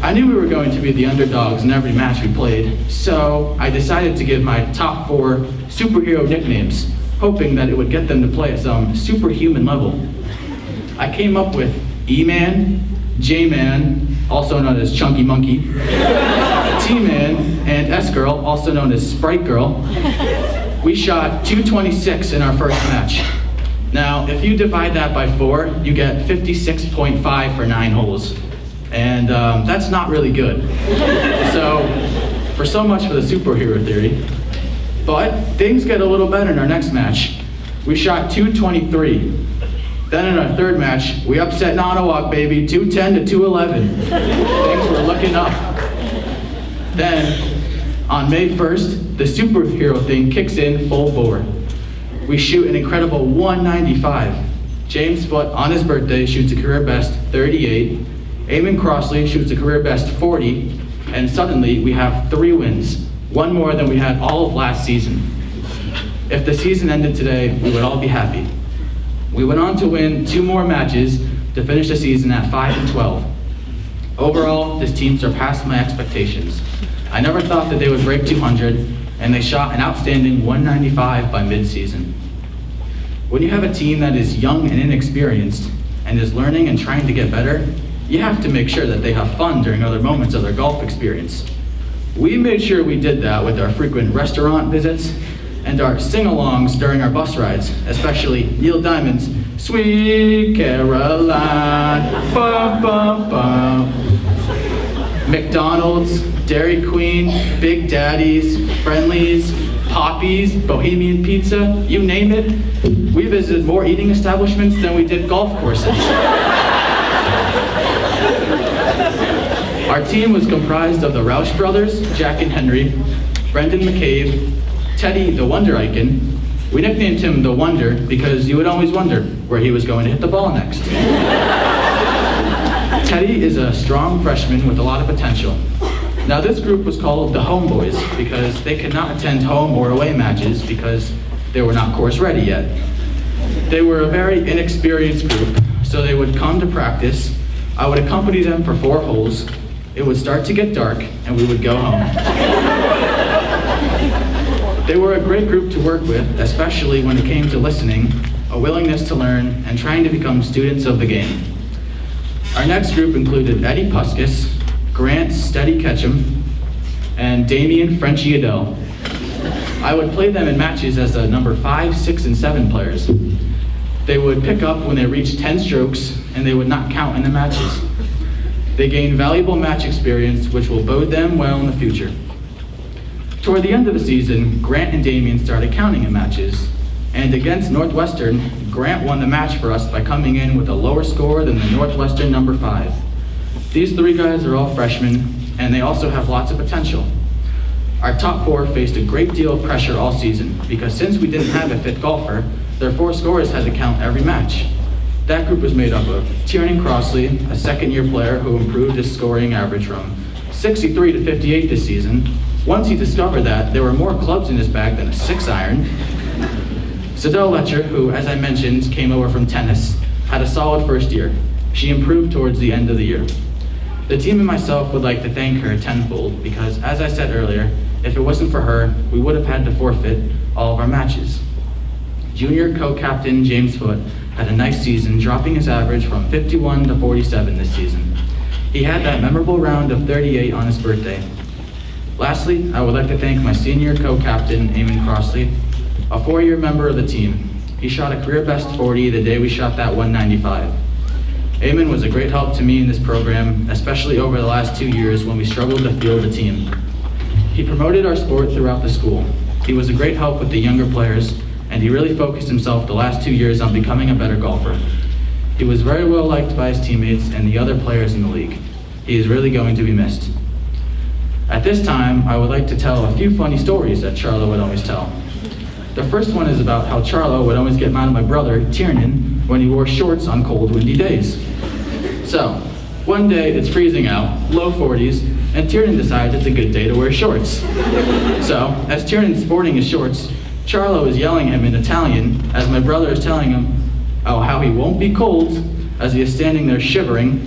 Speaker 18: I knew we were going to be the underdogs in every match we played, so I decided to give my top 4 superhero nicknames, hoping that it would get them to play at some superhuman level. I came up with E-Man, J-Man, also known as Chunky Monkey, T-Man, and S-Girl, also known as Sprite Girl. We shot 226 in our first match. Now, if you divide that by 4, you get 56.5 for 9 holes. And that's not really good. So much for the superhero theory. But things get a little better in our next match. We shot 223. Then in our third match, we upset Nanawak, baby, 210 to 211. Things were looking up. Then, on May 1st, the superhero thing kicks in full bore. We shoot an incredible 195. James Foote, on his birthday, shoots a career best 38. Eamon Crossley shoots a career best 40, and suddenly we have 3 wins, 1 more than we had all of last season. If the season ended today, we would all be happy. We went on to win 2 more matches to finish the season at 5-12. Overall, this team surpassed my expectations. I never thought that they would break 200, and they shot an outstanding 195 by mid-season. When you have a team that is young and inexperienced, and is learning and trying to get better, you have to make sure that they have fun during other moments of their golf experience. We made sure we did that with our frequent restaurant visits and our sing-alongs during our bus rides, especially Neil Diamond's Sweet Caroline, bum, bum, bum. McDonald's, Dairy Queen, Big Daddy's, Friendly's, Poppy's, Bohemian Pizza, you name it. We visited more eating establishments than we did golf courses. Our team was comprised of the Roush brothers, Jack and Henry, Brendan McCabe, Teddy the Wonder Icon. We nicknamed him the Wonder because you would always wonder where he was going to hit the ball next. Teddy is a strong freshman with a lot of potential. Now this group was called the Homeboys because they could not attend home or away matches because they were not course ready yet. They were a very inexperienced group, so they would come to practice. I would accompany them for 4 holes. It would start to get dark and we would go home. They were a great group to work with, especially when it came to listening, a willingness to learn, and trying to become students of the game. Our next group included Eddie Puskus, Grant Steady Ketchum, and Damian Frenchie Adele. I would play them in matches as the number 5, 6, and 7 players. They would pick up when they reached 10 strokes, and they would not count in the matches. They gained valuable match experience, which will bode them well in the future. Toward the end of the season, Grant and Damian started counting in matches, and against Northwestern, Grant won the match for us by coming in with a lower score than the Northwestern number 5. These 3 guys are all freshmen, and they also have lots of potential. Our top 4 faced a great deal of pressure all season, because since we didn't have a fit golfer, their 4 scorers had to count every match. That group was made up of Tiernan Crossley, a second-year player who improved his scoring average from 63 to 58 this season. Once he discovered that there were more clubs in his bag than a 6-iron. Sadell Letcher, who, as I mentioned, came over from tennis, had a solid first year. She improved towards the end of the year. The team and myself would like to thank her tenfold because, as I said earlier, if it wasn't for her, we would have had to forfeit all of our matches. Junior co-captain James Foote had a nice season, dropping his average from 51 to 47 this season. He had that memorable round of 38 on his birthday. Lastly, I would like to thank my senior co-captain, Eamon Crossley, a 4-year member of the team. He shot a career best 40 the day we shot that 195. Eamon was a great help to me in this program, especially over the last 2 years when we struggled to field a team. He promoted our sport throughout the school. He was a great help with the younger players, and he really focused himself the last 2 years on becoming a better golfer. He was very well liked by his teammates and the other players in the league. He is really going to be missed. At this time, I would like to tell a few funny stories that Charlo would always tell. The first one is about how Charlo would always get mad at my brother, Tiernan, when he wore shorts on cold, windy days. So, one day it's freezing out, low 40s, and Tiernan decides it's a good day to wear shorts. So, as Tiernan's sporting his shorts, Charlo is yelling at him in Italian as my brother is telling him how he won't be cold as he is standing there shivering.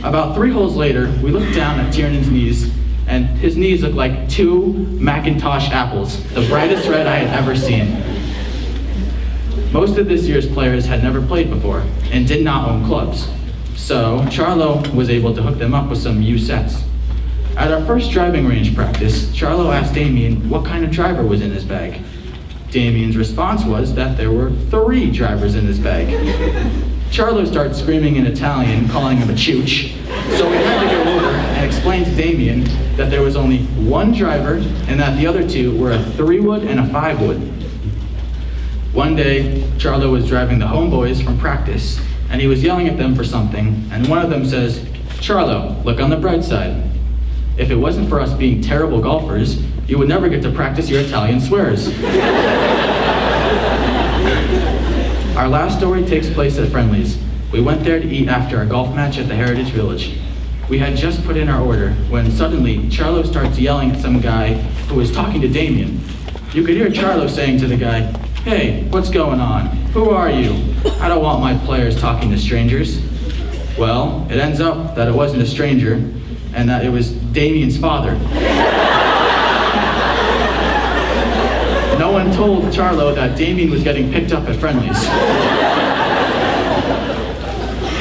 Speaker 18: About 3 holes later, we look down at Tiernan's knees, and his knees look like 2 Macintosh apples, the brightest red I had ever seen. Most of this year's players had never played before and did not own clubs. So Charlo was able to hook them up with some U sets. At our first driving range practice, Charlo asked Damian what kind of driver was in his bag. Damian's response was that there were 3 drivers in his bag. Charlo started screaming in Italian, calling him a chooch, so we had to go over and explain to Damian that there was only 1 driver and that the other 2 were a 3-wood and a 5-wood. One day, Charlo was driving the Homeboys from practice, and he was yelling at them for something, and one of them says, "Charlo, look on the bright side. If it wasn't for us being terrible golfers, you would never get to practice your Italian swears." Our last story takes place at Friendly's. We went there to eat after a golf match at the Heritage Village. We had just put in our order when suddenly Charlo starts yelling at some guy who was talking to Damian. You could hear Charlo saying to the guy, "Hey, what's going on? Who are you? I don't want my players talking to strangers." Well, it ends up that it wasn't a stranger and that it was Damian's father. No one told Charlo that Damian was getting picked up at Friendly's.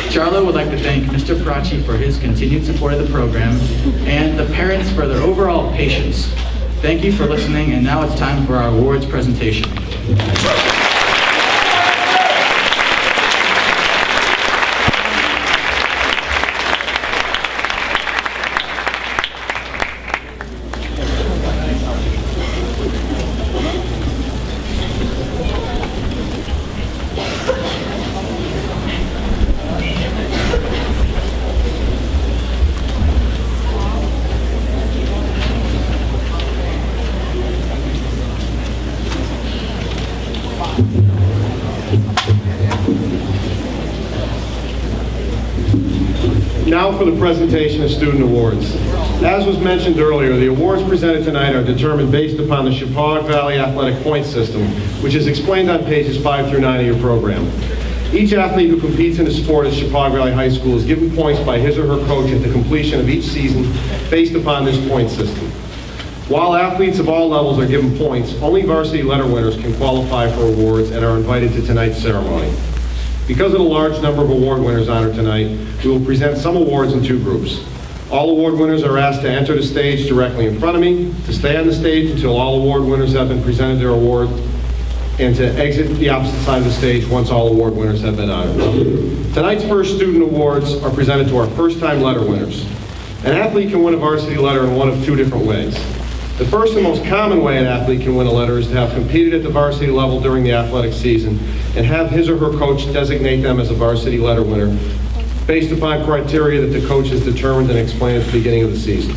Speaker 18: Charlo would like to thank Mr. Parachi for his continued support of the program and the parents for their overall patience. Thank you for listening, and now it's time for our awards presentation.
Speaker 1: Now for the presentation of student awards. As was mentioned earlier, the awards presented tonight are determined based upon the Chippewa Valley Athletic Point System, which is explained on pages 5 through 9 of your program. Each athlete who competes in a sport at Chippewa Valley High School is given points by his or her coach at the completion of each season based upon this point system. While athletes of all levels are given points, only varsity letter winners can qualify for awards and are invited to tonight's ceremony. Because of the large number of award winners honored tonight, we will present some awards in two groups. All award winners are asked to enter the stage directly in front of me, to stay on the stage until all award winners have been presented their award, and to exit the opposite side of the stage once all award winners have been honored. Tonight's first student awards are presented to our first-time letter winners. An athlete can win a varsity letter in one of two different ways. The first and most common way an athlete can win a letter is to have competed at the varsity level during the athletic season and have his or her coach designate them as a varsity letter winner based upon criteria that the coach has determined and explained at the beginning of the season.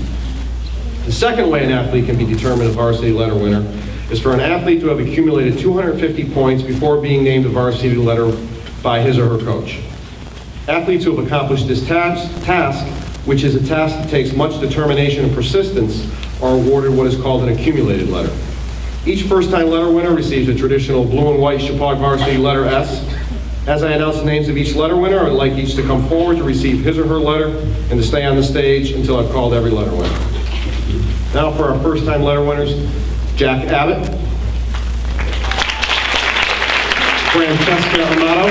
Speaker 1: The second way an athlete can be determined a varsity letter winner is for an athlete to have accumulated 250 points before being named a varsity letter by his or her coach. Athletes who have accomplished this task, which is a task that takes much determination and persistence, are awarded what is called an accumulated letter. Each first-time letter winner receives a traditional blue and white Chippewa varsity letter S. As I announce the names of each letter winner, I'd like each to come forward to receive his or her letter and to stay on the stage until I've called every letter winner. Now for our first-time letter winners, Jack Abbott, Francesca Amato,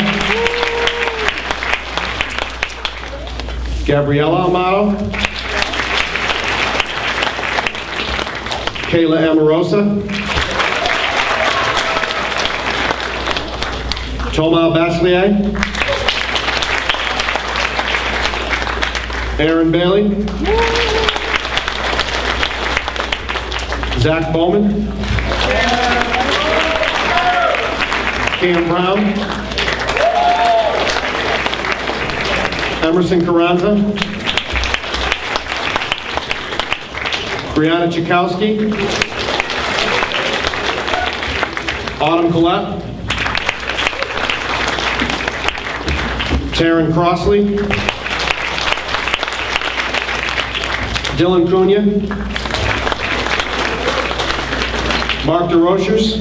Speaker 1: Gabriella Amato, Kayla Amorosa, Thomas Baslier, Aaron Bailey, Zach Bowman, Cam Brown, Emerson Carranza, Brianna Chakowski, Autumn Collette, Taryn Crossley, Dylan Cunha, Mark DeRochers,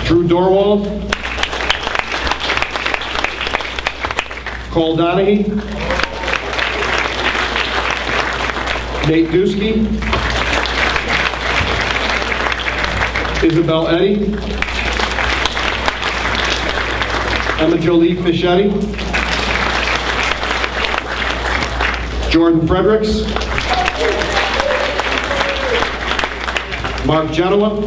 Speaker 1: Drew Dorwald, Cole Donahue, Nate Dusky, Isabel Eddy, Emma Jolie Fischetti, Jordan Fredericks, Mark Genoa,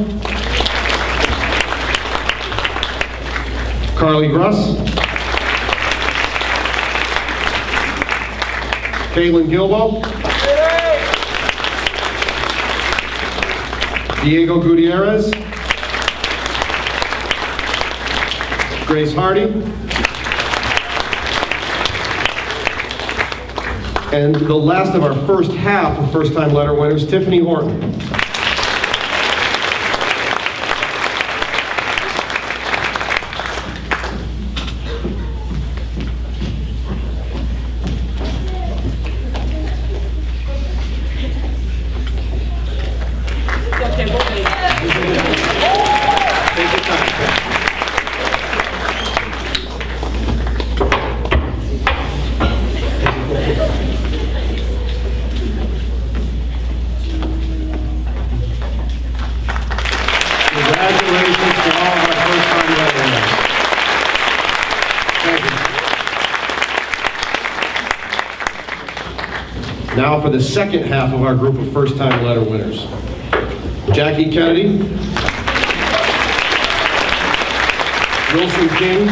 Speaker 1: Carly Gruss, Caitlin Gilbo, Diego Gutierrez, Grace Hardy, and the last of our first half of first-time letter winners, Tiffany Horton. Congratulations to all of our first-time letter winners. Now for the second half of our group of first-time letter winners. Jackie Kennedy, Wilson King,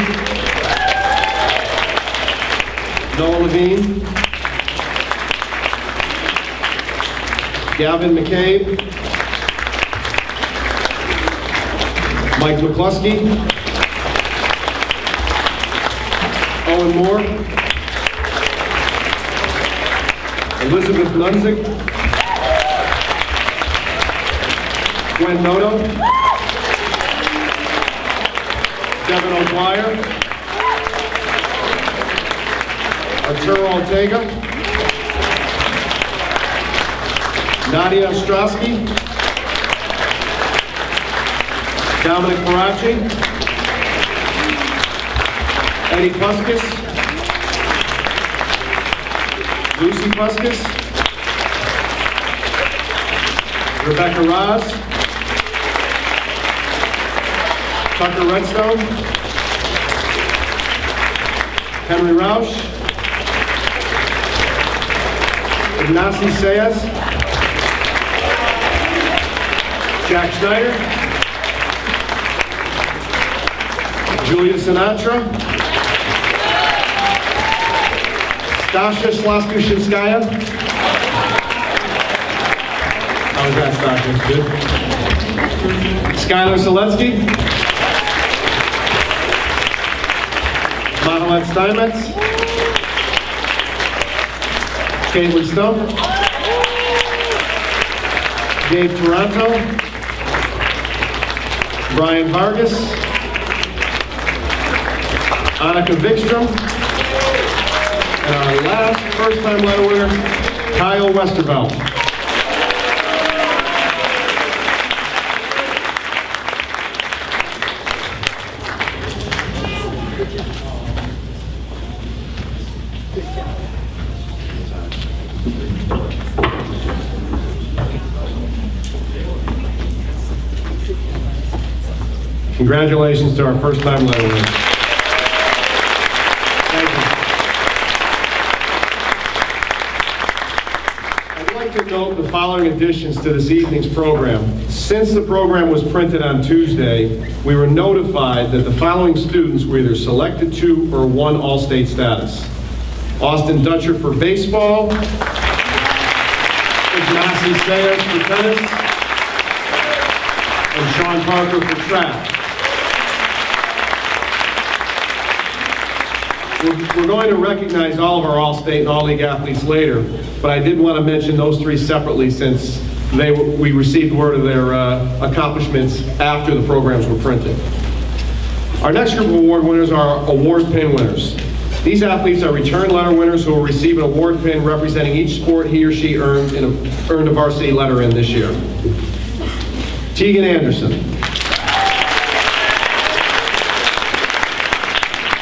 Speaker 1: Noah Levine, Gavin McCabe, Mike McCluskey, Owen Moore, Elizabeth Nunzik, Gwen Noto, Devin O'Dwyer, Arturo Ortega, Nadia Ostrowski, Dominic Parachi, Eddie Puskis, Lucy Puskis, Rebecca Raz, Tucker Redstone, Henry Roush, Ignacy Sayas, Jack Schneider, Julia Sinatra, Stasha Slaskushinskaya. How was that, Stasha? Good. Skylar Seletsky, Mahalat Steinmetz, Caitlin Stump, Dave Toronto, Brian Vargas, Annika Vikstrom, and our last first-time letter winner, Kyle Westervelt. Congratulations to our first-time letter winners. Thank you. I'd like to note the following additions to this evening's program. Since the program was printed on Tuesday, we were notified that the following students were either selected to or won All-State status. Austin Dutcher for baseball, Ignacy Sayas for tennis, and Sean Parker for track. We're going to recognize all of our All-State and All-League athletes later, but I did want to mention those three separately since we received word of their accomplishments after the programs were printed. Our next group of award winners are award pin winners. These athletes are return letter winners who will receive an award pin representing each sport he or she earned a varsity letter in this year. Tegan Anderson,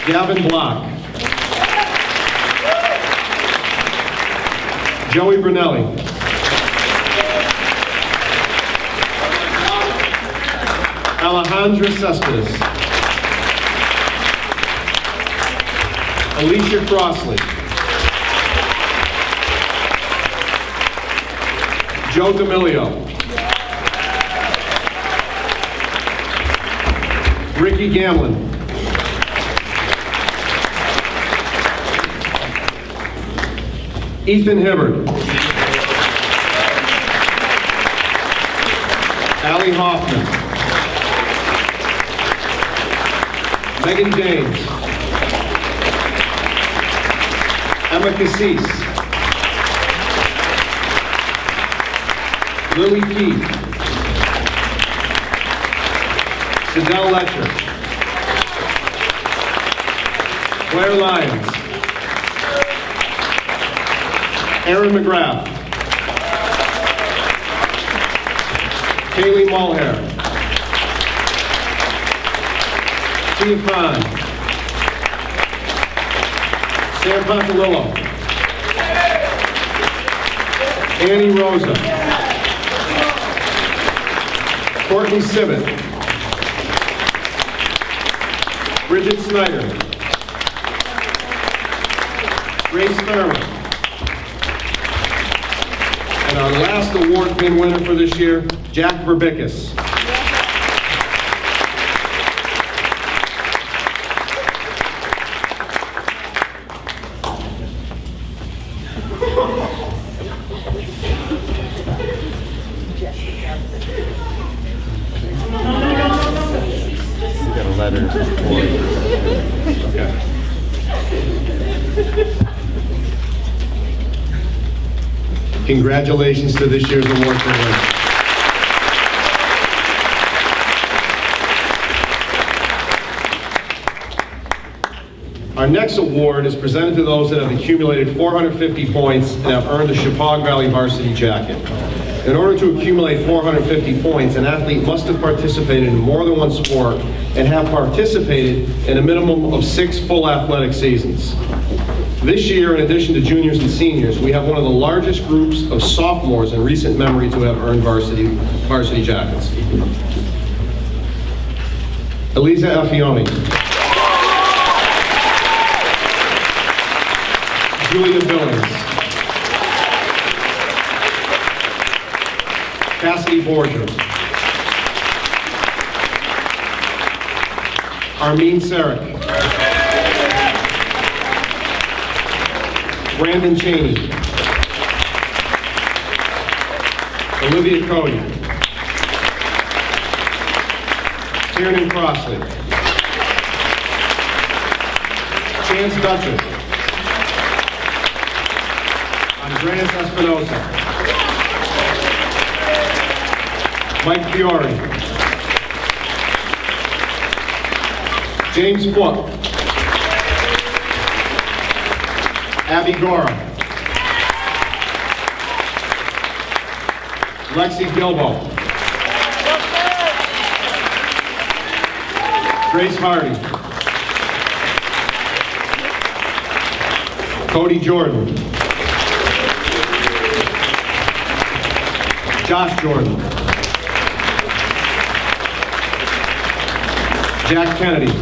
Speaker 1: Gavin Block, Joey Brunelli, Alejandra Cespedes, Alicia Crossley, Joe D'Amelio, Ricky Gamlin, Ethan Hibbard, Allie Hoffman, Megan James, Emma Cassis, Lily Keith, Sidell Letcher, Claire Lyons, Aaron McGrath, Kaylee Mulhare, Tia Fahn, Sam Pontalillo, Annie Rosa, Courtney Sibbett, Bridget Snyder, Grace Thurman, And our last award pin winner for this year, Jack Verbickus. Congratulations to this year's award winner. Our next award is presented to those that have accumulated 450 points and have earned a Chippewa Valley varsity jacket. In order to accumulate 450 points, an athlete must have participated in more than one sport and have participated in a minimum of 6 full athletic seasons. This year, in addition to juniors and seniors, we have one of the largest groups of sophomores in recent memory to have earned varsity jackets. Eliza Effioni. Julia Billings. Cassidy Borger. Armin Sarek. Brandon Cheney. Olivia Cody. Tiernan Crossley. Chance Dutcher. Andreas Espinosa. Mike Fiore. James Foote. Abby Gora. Lexi Gilbo. Grace Hardy. Cody Jordan. Josh Jordan. Jack Kennedy.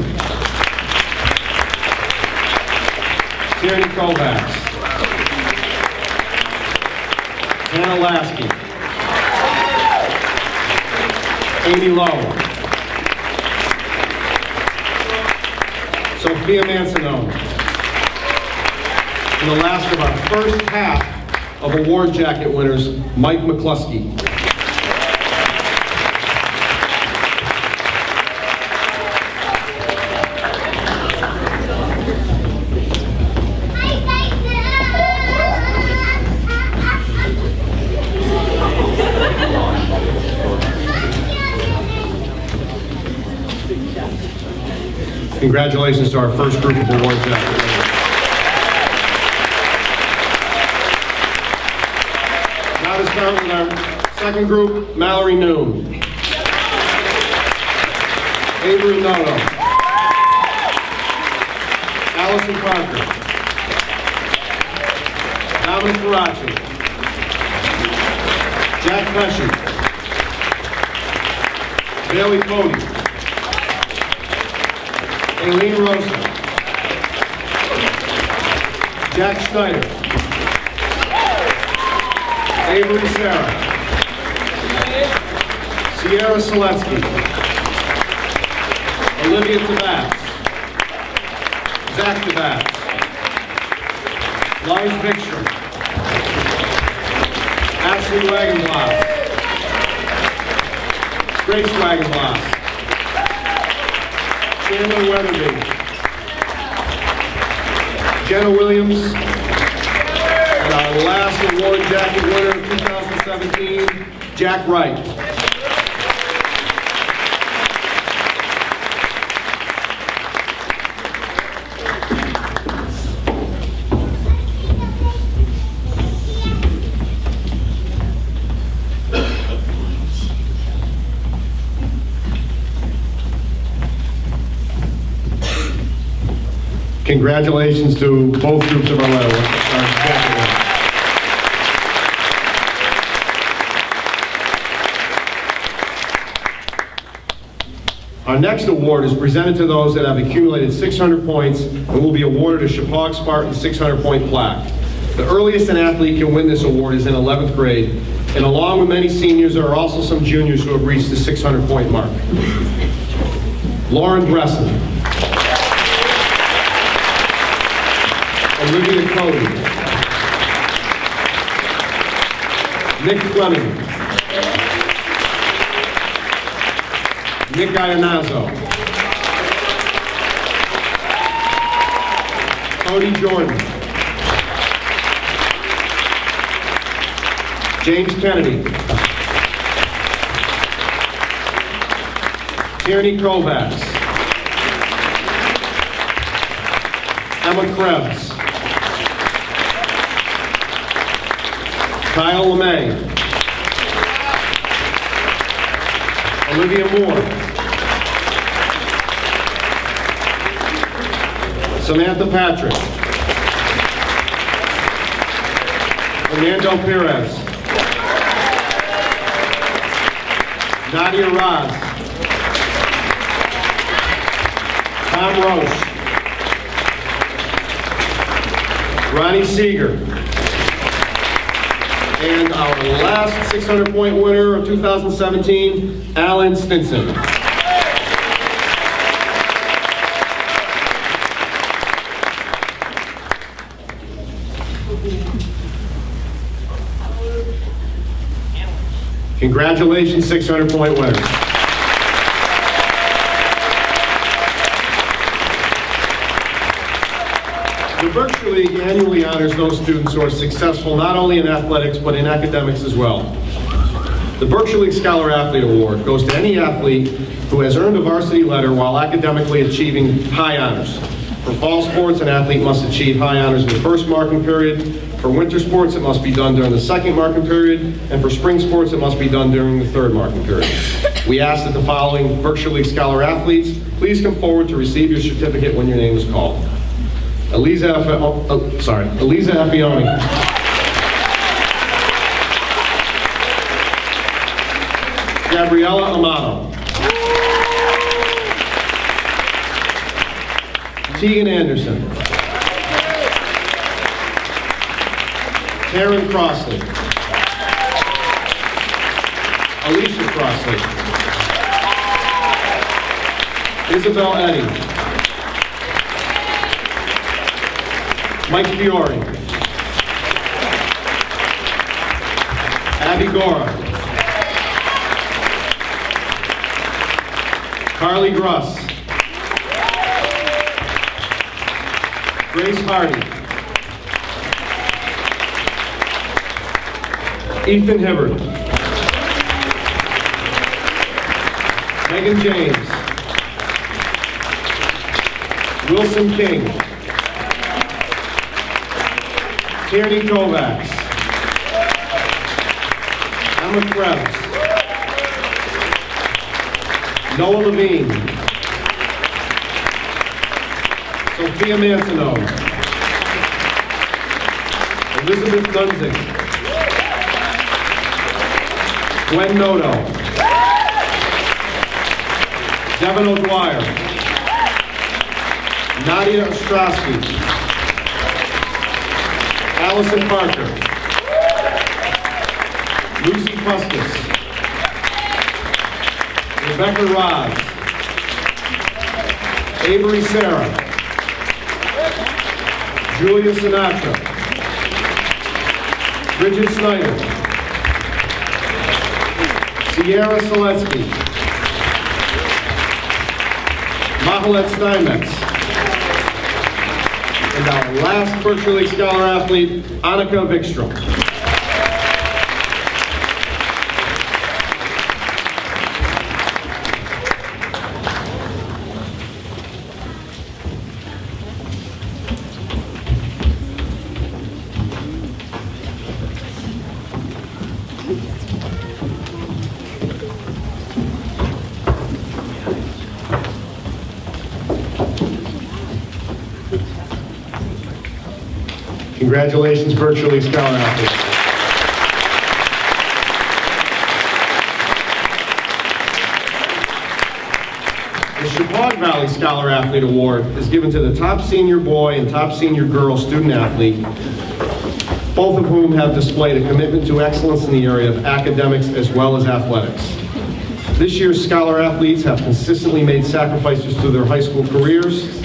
Speaker 1: Tierney Kovacs. Hannah Lasky. Amy Lowe. Sophia Mancinone. And the last of our first half of award jacket winners, Mike McCluskey. Congratulations to our first group of award jacket winners. Now to start with our second group, Mallory Noon. Avery Noto. Allison Parker. Dominic Faraci. Jack Pesci. Bailey Cody. Aileen Rosa. Jack Schneider. Avery Sarah. Sierra Seletsky. Olivia Tabats. Zach Tabats. Lars Bickstrom. Ashley Wagenblatt. Grace Wagenblatt. Chandler Weatherby. Jenna Williams. And our last award jacket winner of 2017, Jack Wright. Congratulations to both groups of our jacket winners. Our next award is presented to those that have accumulated 600 points and will be awarded a Chippewa Spartan 600-point plaque. The earliest an athlete can win this award is in 11th grade, and along with many seniors, there are also some juniors who have reached the 600-point mark. Lauren Bresson, Olivia Cody, Nick Fleming, Nick Iannazzo, Cody Jordan, James Kennedy, Tierney Kovacs, Emma Krebs, Kyle LeMay, Olivia Moore, Samantha Patrick, Fernando Perez, Nadia Raz, Tom Roche, Ronnie Seeger, and our last 600-point winner of 2017, Alan Stinson. Congratulations, 600-point winners. The Berkshire League annually honors those students who are successful not only in athletics, but in academics as well. The Berkshire League Scholar Athlete Award goes to any athlete who has earned a varsity letter while academically achieving high honors. For fall sports, an athlete must achieve high honors in the first marking period. For winter sports, it must be done during the second marking period. And for spring sports, it must be done during the third marking period. We ask that the following Berkshire League Scholar athletes please come forward to receive your certificate when your name is called. Eliza Affioni. Gabriella Amato. Tegan Anderson. Karen Crossley. Alicia Crossley. Isabel Eddy. Mike Fiore. Abby Gora. Carly Gruss. Grace Hardy. Ethan Hibbert. Megan James. Wilson King. Tierney Kovacs. Emma Krebs. Noah Levine. Sophia Mancino. Elizabeth Dunzig. Gwen Noto. Devin O'Dwyer. Nadia Ostrowski. Allison Parker. Lucy Puskas. Rebecca Roz. Avery Sarah. Julia Sinatra. Bridget Snyder. Sierra Seletsky. Mahalet Steinmetz. And our last Berkshire League Scholar athlete, Annika Vikstrom. Congratulations, Berkshire League Scholar athletes. The Chippewa Valley Scholar Athlete Award is given to the top senior boy and top senior girl student athlete both of whom have displayed a commitment to excellence in the area of academics as well as athletics. This year's Scholar athletes have consistently made sacrifices through their high school careers.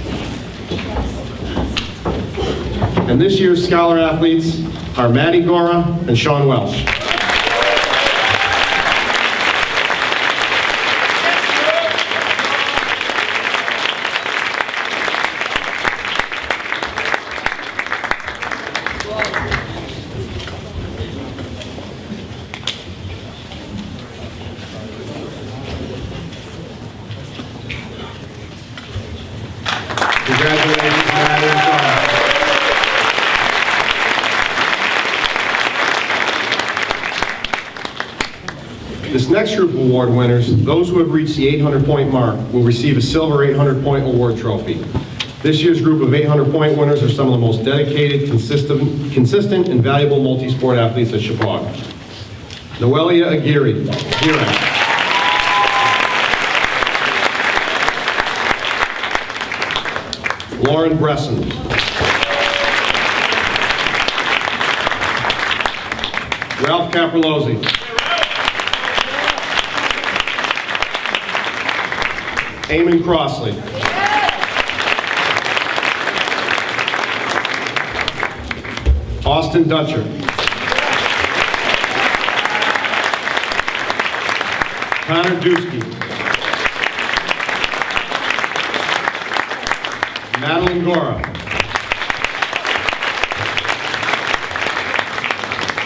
Speaker 1: And this year's Scholar athletes are Maddie Gora and Sean Welsh. Congratulations, Maddie and Sean. This next group of award winners, those who have reached the 800-point mark, will receive a silver 800-point award trophy. This year's group of 800-point winners are some of the most dedicated, consistent, and valuable multi-sport athletes at Chicago. Noelia Aguirre. Lauren Bresson. Ralph Caprolozzi. Eamon Crossley. Austin Dutcher. Connor Dusky. Madeline Gora.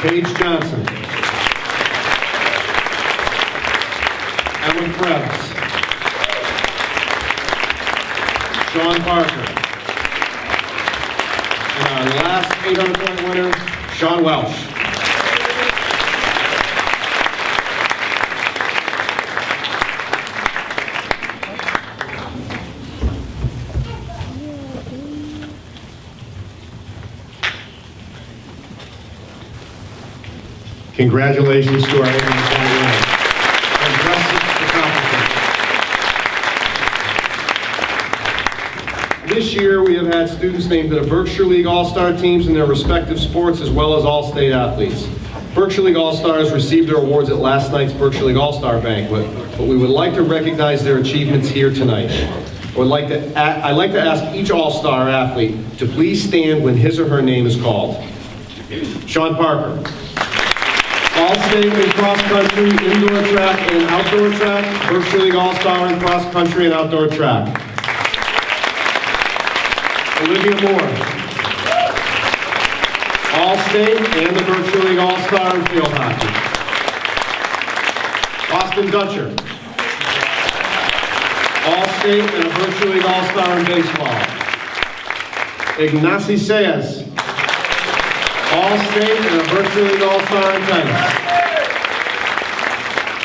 Speaker 1: Paige Johnson. Ellen Krebs. Sean Parker. And our last 800-point winner, Sean Welsh. Congratulations to our 800-point winners. Impressive accomplishment. This year, we have had students named to the Berkshire League All-Star teams in their respective sports, as well as all-state athletes. Berkshire League All-Stars received their awards at last night's Berkshire League All-Star Banquet, but we would like to recognize their achievements here tonight. I'd like to ask each All-Star athlete to please stand when his or her name is called. Sean Parker. All-state in cross-country, indoor track, and outdoor track. Berkshire League All-Star in cross-country and outdoor track. Olivia Moore. All-state and the Berkshire League All-Star in field hockey. Austin Dutcher. All-state and a Berkshire League All-Star in baseball. Ignacy Saez. All-state and a Berkshire League All-Star in tennis.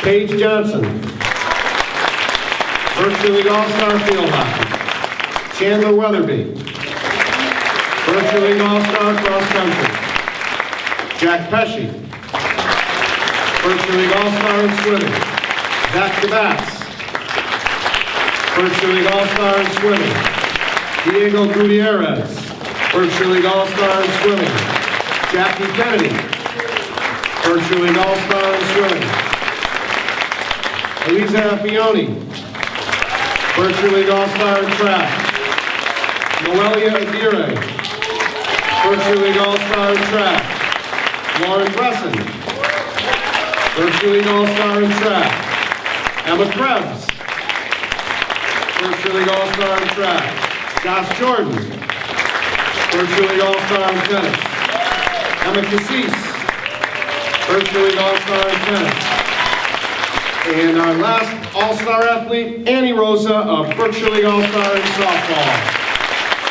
Speaker 1: Paige Johnson. Berkshire League All-Star field hockey. Chandler Weatherby. Berkshire League All-Star cross country. Jack Pesci. Berkshire League All-Star in swimming. Zach Gabatz. Berkshire League All-Star in swimming. Diego Gutierrez. Berkshire League All-Star in swimming. Jackie Kennedy. Berkshire League All-Star in swimming. Elisa Affioni. Berkshire League All-Star in track. Noelia Aguirre. Berkshire League All-Star in track. Lauren Bresson. Berkshire League All-Star in track. Emma Krebs. Berkshire League All-Star in track. Josh Jordan. Berkshire League All-Star in tennis. Emma Cassis. Berkshire League All-Star in tennis. And our last All-Star athlete, Annie Rosa of Berkshire League All-Star in softball.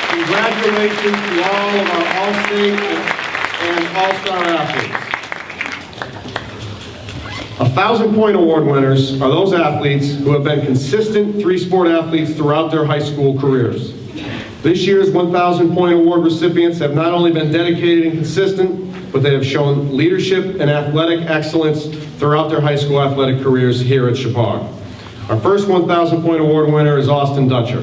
Speaker 1: Congratulations to all of our All-State and All-Star athletes. 1,000-point award winners are those athletes who have been consistent three-sport athletes throughout their high school careers. This year's 1,000-point award recipients have not only been dedicated and consistent, but they have shown leadership and athletic excellence throughout their high school athletic careers here at Chicago. Our first 1,000-point award winner is Austin Dutcher.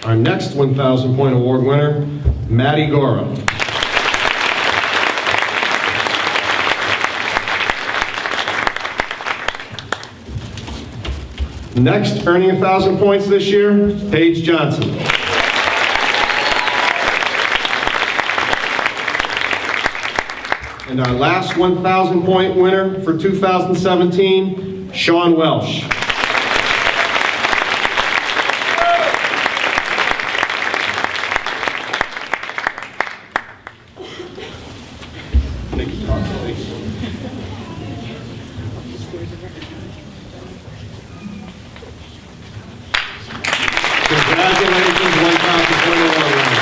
Speaker 1: Our next 1,000 point award winner, Maddie Gora. Next, earning 1,000 points this year, Paige Johnson. And our last 1,000 point winner for 2017, Sean Welsh. Congratulations, 1,000 point award winner.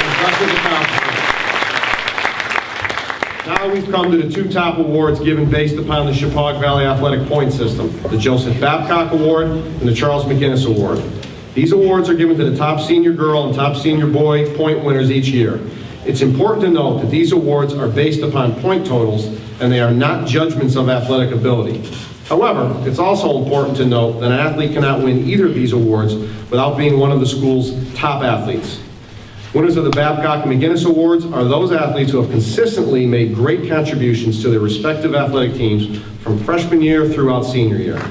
Speaker 1: Impressive accomplishment. Now we've come to the two top awards given based upon the Chippewa Valley Athletic Point System, the Joseph Babcock Award and the Charles McGinnis Award. These awards are given to the top senior girl and top senior boy point winners each year. It's important to note that these awards are based upon point totals and they are not judgments of athletic ability. However, it's also important to note that an athlete cannot win either of these awards without being one of the school's top athletes. Winners of the Babcock and McGinnis Awards are those athletes who have consistently made great contributions to their respective athletic teams from freshman year throughout senior year.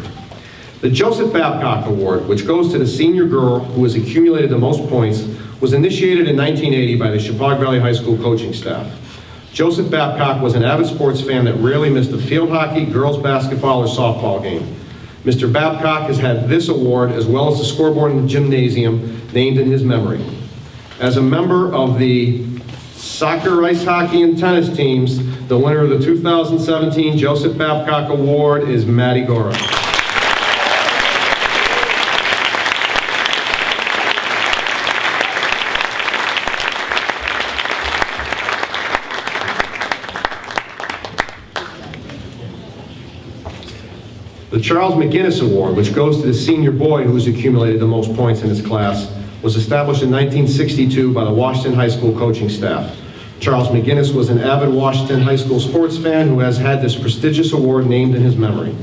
Speaker 1: The Joseph Babcock Award, which goes to the senior girl who has accumulated the most points, was initiated in 1980 by the Chippewa Valley High School coaching staff. Joseph Babcock was an avid sports fan that rarely missed a field hockey, girls basketball, or softball game. Mr. Babcock has had this award as well as the scoreboard in the gymnasium named in his memory. As a member of the soccer, ice hockey, and tennis teams, the winner of the 2017 Joseph Babcock Award is Maddie Gora. The Charles McGinnis Award, which goes to the senior boy who's accumulated the most points in his class, was established in 1962 by the Washington High School coaching staff. Charles McGinnis was an avid Washington High School sports fan who has had this prestigious award named in his memory.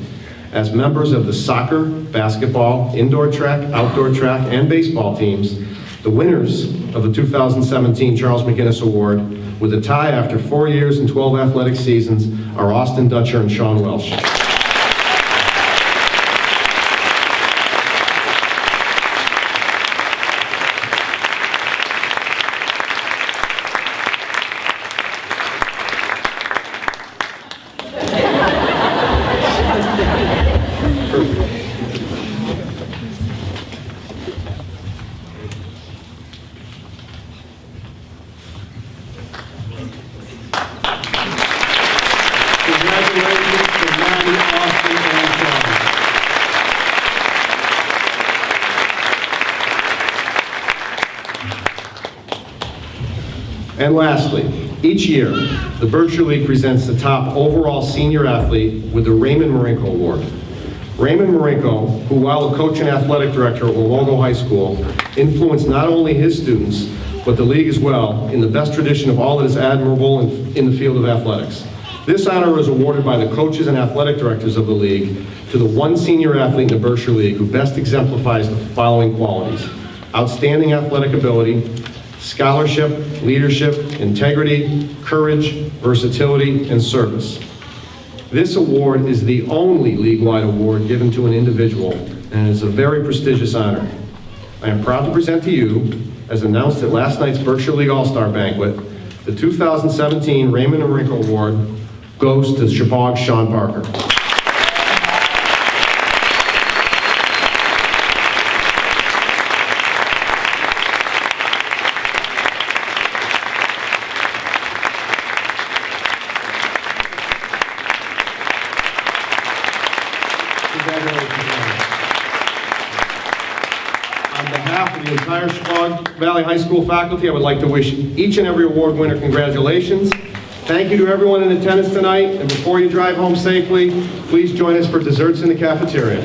Speaker 1: As members of the soccer, basketball, indoor track, outdoor track, and baseball teams, the winners of the 2017 Charles McGinnis Award, with a tie after 4 years and 12 athletic seasons, are Austin Dutcher and Sean Welsh. And lastly, each year, the Berkshire League presents the top overall senior athlete with the Raymond Marinko Award. Raymond Marinko, who while a coach and athletic director at Wowogo High School, influenced not only his students, but the league as well, in the best tradition of all that is admirable in the field of athletics. This honor is awarded by the coaches and athletic directors of the league to the one senior athlete in the Berkshire League who best exemplifies the following qualities: outstanding athletic ability, scholarship, leadership, integrity, courage, versatility, and service. This award is the only league-wide award given to an individual, and is a very prestigious honor. I am proud to present to you, as announced at last night's Berkshire League All-Star Banquet, the 2017 Raymond Marinko Award goes to Chippewa's Sean Parker. On behalf of the entire Chippewa Valley High School faculty, I would like to wish each and every award winner congratulations. Thank you to everyone in attendance tonight, and before you drive home safely, please join us for desserts in the cafeteria.